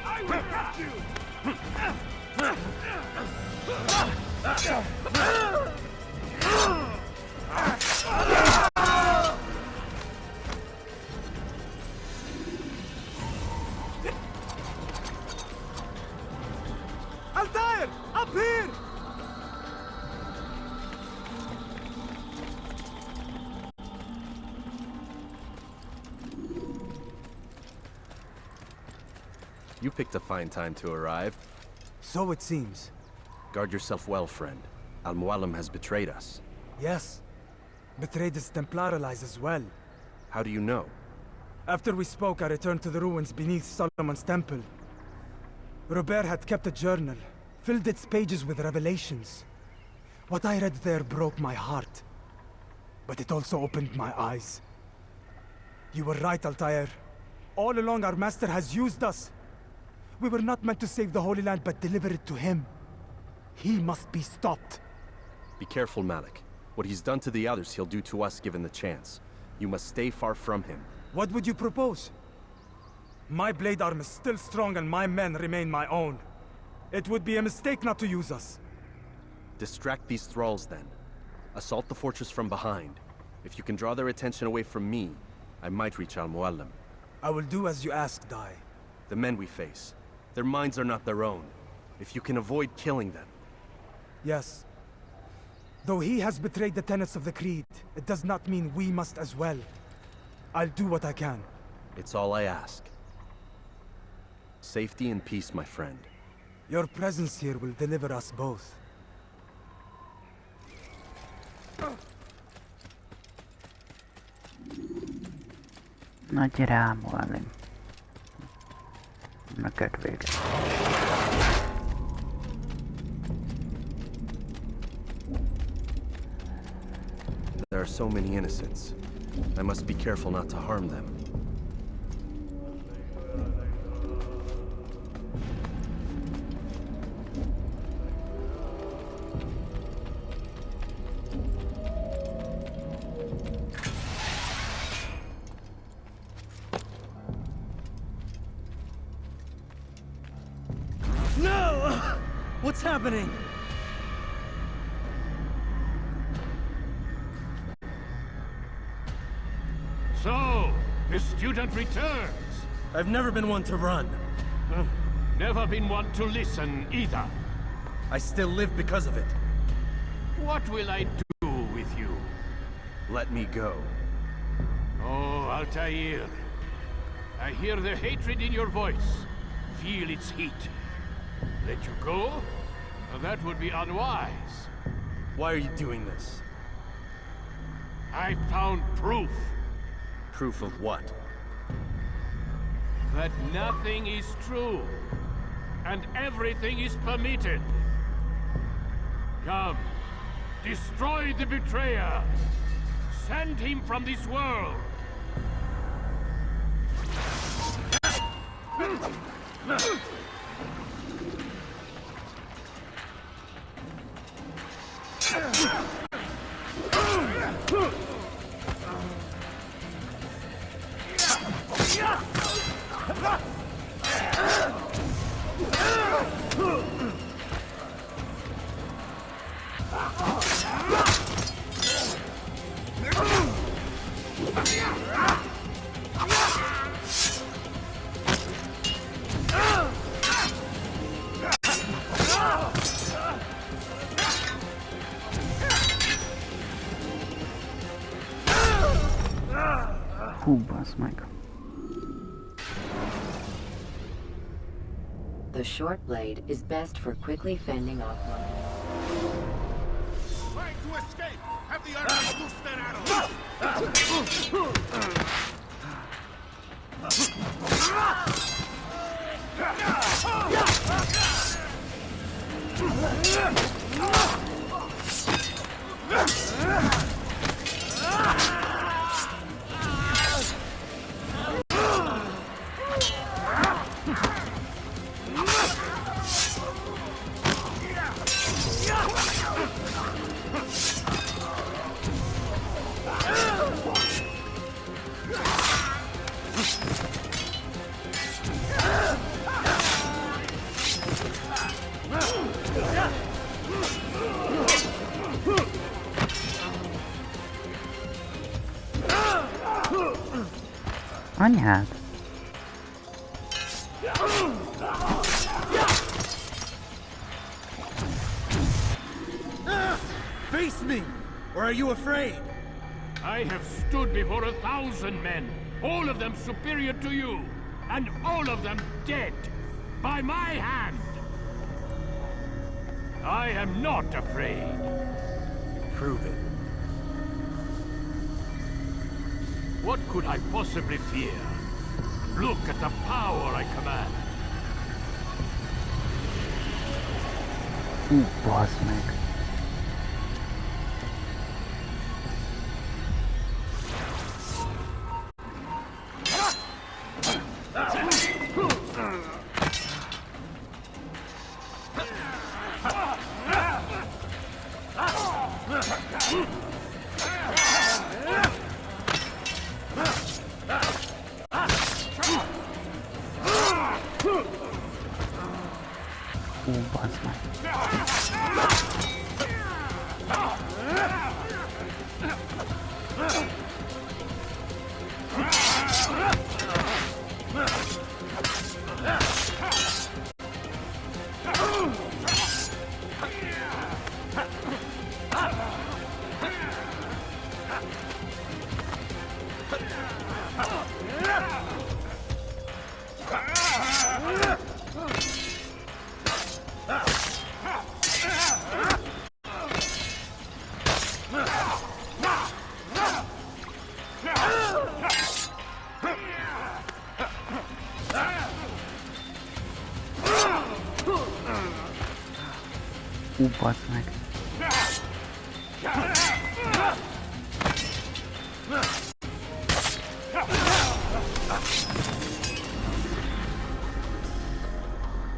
I will get you! Altair! Up here! You picked a fine time to arrive. So it seems. Guard yourself well, friend. Al-Mualim has betrayed us. Yes. Betrayed his Templar allies as well. How do you know? After we spoke, I returned to the ruins beneath Solomon's temple. Robert had kept a journal, filled its pages with revelations. What I read there broke my heart. But it also opened my eyes. You were right, Altair. All along our master has used us. We were not meant to save the Holy Land, but deliver it to him. He must be stopped. Be careful, Malik. What he's done to the others, he'll do to us given the chance. You must stay far from him. What would you propose? My blade arm is still strong and my men remain my own. It would be a mistake not to use us. Distract these thralls, then. Assault the fortress from behind. If you can draw their attention away from me, I might reach Al-Mualim. I will do as you ask, Dai. The men we face, their minds are not their own. If you can avoid killing them. Yes. Though he has betrayed the tenets of the Creed, it does not mean we must as well. I'll do what I can. It's all I ask. Safety and peace, my friend. Your presence here will deliver us both. Na gyere ám, Mualim. Neked vége. There are so many innocents. I must be careful not to harm them. No! What's happening? So, the student returns. I've never been one to run. Never been one to listen either. I still live because of it. What will I do with you? Let me go. Oh, Altair. I hear the hatred in your voice. Feel its heat. Let you go? That would be unwise. Why are you doing this? I found proof. Proof of what? That nothing is true. And everything is permitted. Come. Destroy the betrayer. Send him from this world. Hú, basz meg. The short blade is best for quickly fending off monsters. Trying to escape! Have the army loose their arrows! Anyád! Face me! Or are you afraid? I have stood before 1,000 men, all of them superior to you, and all of them dead, by my hand. I am not afraid. Prove it. What could I possibly fear? Look at the power I command. Hú, basz meg. Hú, basz meg. Hú, basz meg.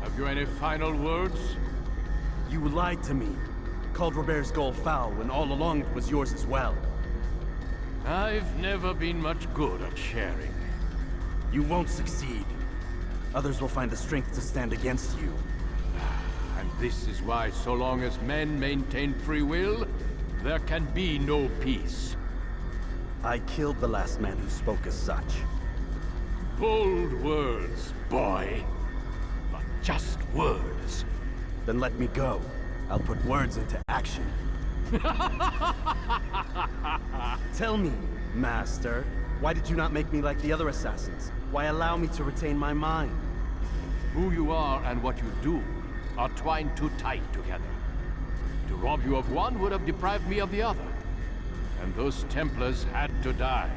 Have you any final words? You lied to me. Called Robert's goal foul when all along it was yours as well. I've never been much good at sharing. You won't succeed. Others will find the strength to stand against you. And this is why, so long as men maintain free will, there can be no peace. I killed the last man who spoke as such. Bold words, boy. But just words. Then let me go. I'll put words into action. Tell me, Master, why did you not make me like the other assassins? Why allow me to retain my mind? Who you are and what you do are twined too tight together. To rob you of one would have deprived me of the other. And those Templars had to die.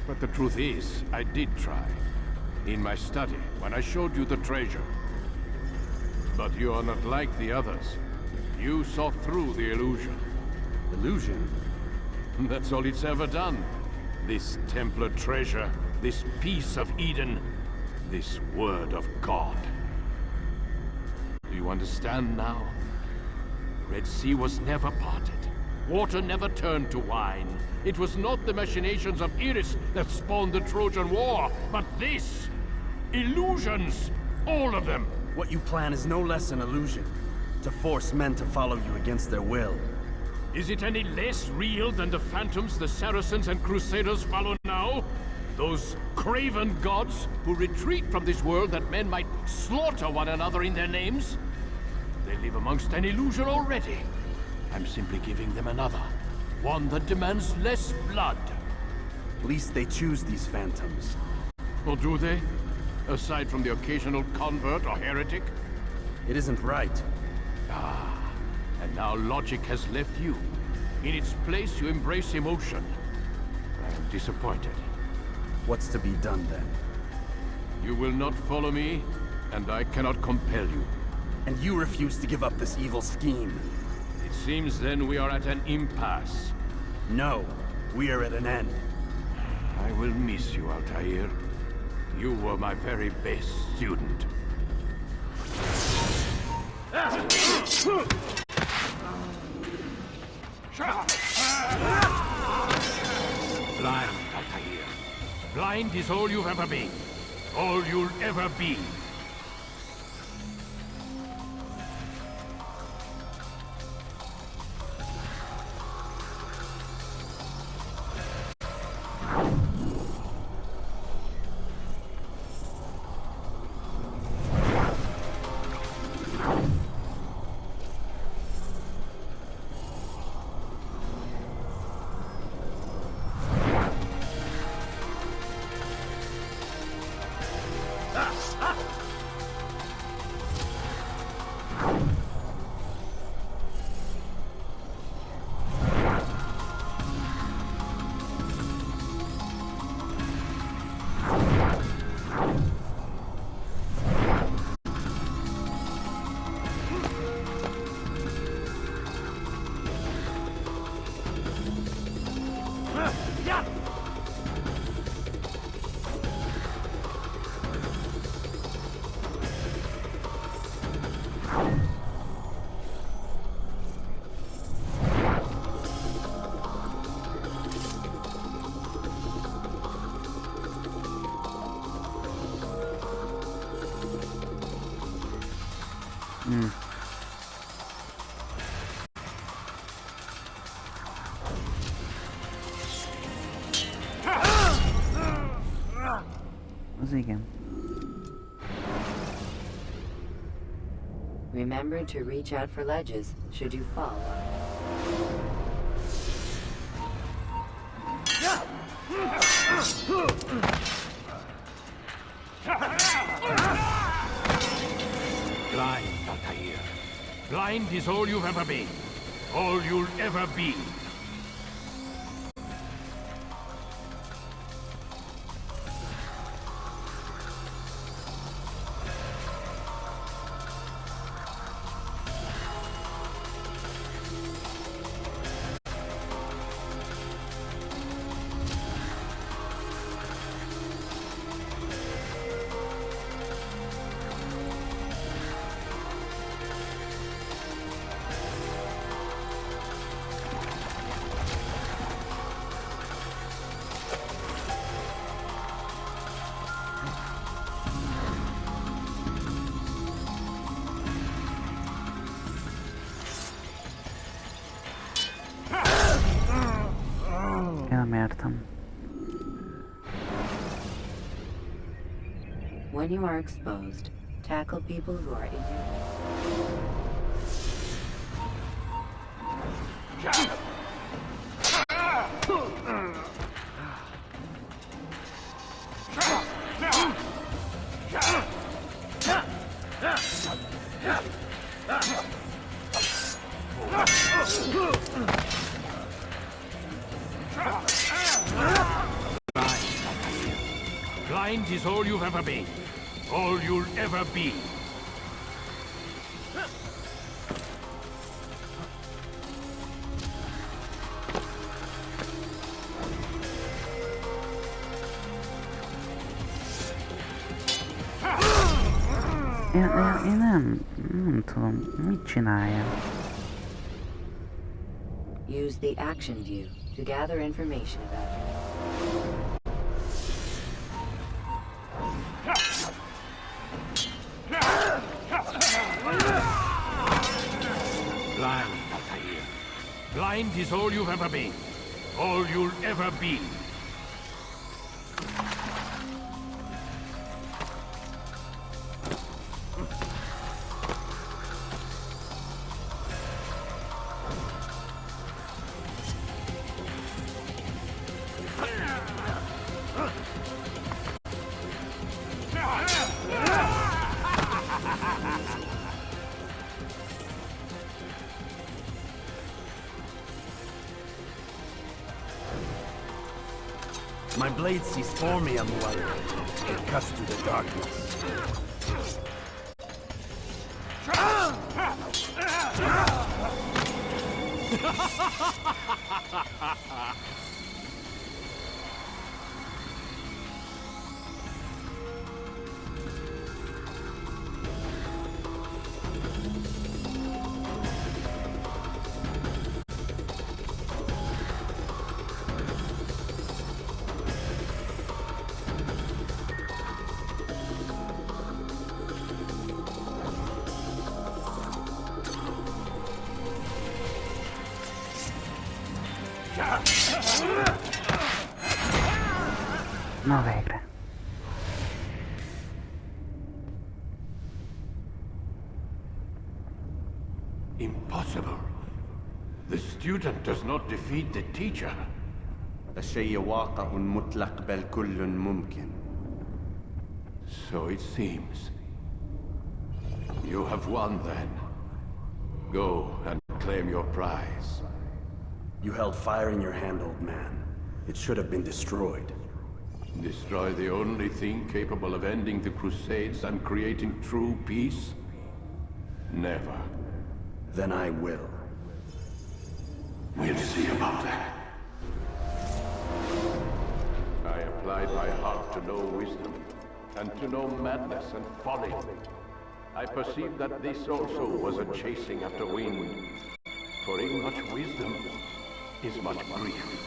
But the truth is, I did try. In my study, when I showed you the treasure. But you are not like the others. You saw through the illusion. Illusion? That's all it's ever done. This Templar treasure, this piece of Eden, this word of God. Do you understand now? Red Sea was never parted. Water never turned to wine. It was not the machinations of Iris that spawned the Trojan War, but this! Illusions! All of them! What you plan is no less an illusion. To force men to follow you against their will. Is it any less real than the phantoms the Saracens and Crusaders follow now? Those craven gods who retreat from this world that men might slaughter one another in their names? They live amongst an illusion already. I'm simply giving them another. One that demands less blood. At least they choose these phantoms. Or do they? Aside from the occasional convert or heretic? It isn't right. Ah, and now logic has left you. In its place, you embrace emotion. I am disappointed. What's to be done then? You will not follow me, and I cannot compel you. And you refuse to give up this evil scheme. It seems then we are at an impasse. No, we are at an end. I will miss you, Altair. You were my very best student. Blind, Altair. Blind is all you've ever been. All you'll ever be. Az igen. Remember to reach out for ledges should you fall. Blind, Altair. Blind is all you've ever been. All you'll ever be. találtam. When you are exposed, tackle people who are in your Blind is all you've ever been. All you'll ever be. Én nem tudom, mit csinálja. Use the action view to gather information about you. Blind, Altair. Blind is all you've ever been. All you'll ever be. My blade sees for me on the light. It cuts through the darkness. Na végre. Impossible. The student does not defeat the teacher. الشيء واقع مطلق بل كل ممكن. So it seems. You have won then. Go and claim your prize. You held fire in your hand, old man. It should have been destroyed. Destroy the only thing capable of ending the Crusades and creating true peace? Never. Then I will. We'll see about that. I applied my heart to know wisdom, and to know madness and folly. I perceived that this also was a chasing after wind. For in much wisdom is much grief.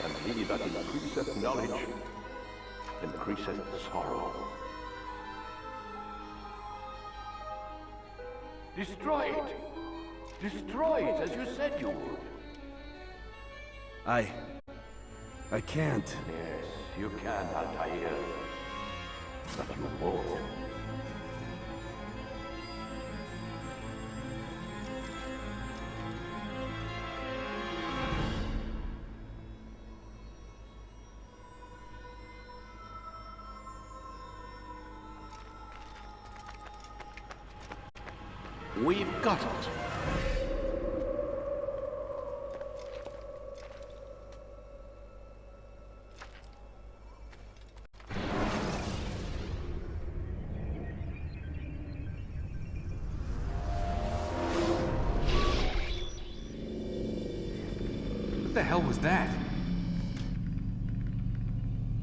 And he that increaseth knowledge increaseth sorrow. Destroy it! Destroy it as you said you would. I can't. Yes, you can, Altair. But you won't. We've got it. What the hell was that?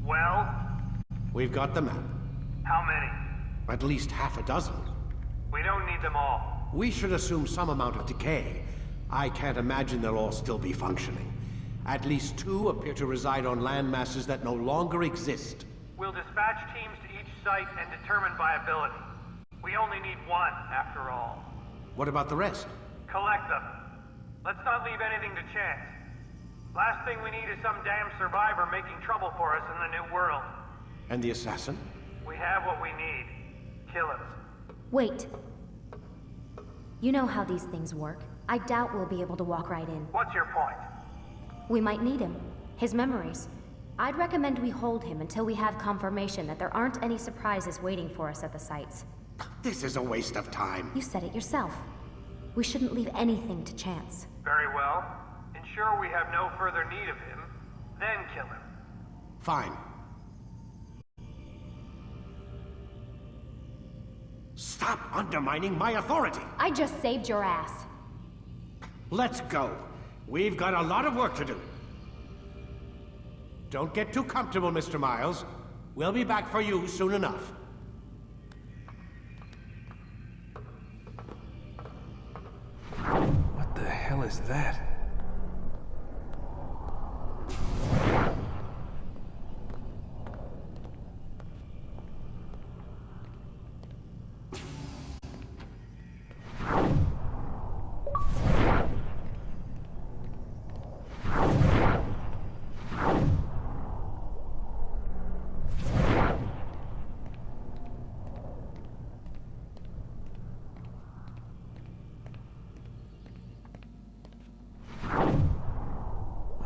Well? We've got the map. How many? At least half a dozen. We don't need them all. We should assume some amount of decay. I can't imagine they'll all still be functioning. At least 2 appear to reside on land masses that no longer exist. We'll dispatch teams to each site and determine viability. We only need 1, after all. What about the rest? Collect them. Let's not leave anything to chance. Last thing we need is some damn survivor making trouble for us in the new world. And the assassin? We have what we need. Kill him. Wait. You know how these things work. I doubt we'll be able to walk right in. What's your point? We might need him. His memories. I'd recommend we hold him until we have confirmation that there aren't any surprises waiting for us at the sites. This is a waste of time. You said it yourself. We shouldn't leave anything to chance. Very well. Ensure we have no further need of him, then kill him. Fine. Stop undermining my authority! I just saved your ass. Let's go. We've got a lot of work to do. Don't get too comfortable, Mr. Miles. We'll be back for you soon enough. What the hell is that?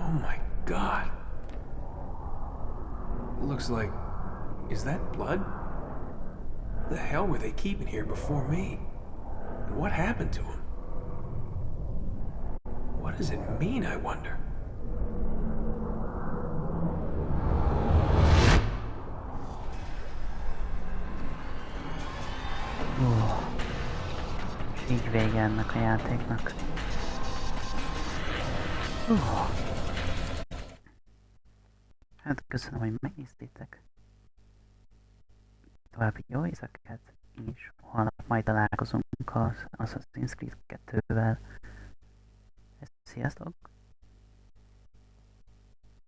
Oh my god. Looks like... Is that blood? The hell were they keeping here before me? And what happened to him? What does it mean, I wonder? És így vége ennek a játéknak. Hát köszönöm, hogy megnéztétek. További jó éjszakát, és holnap majd találkozunk az Assassin's Creed 2-vel. Sziasztok!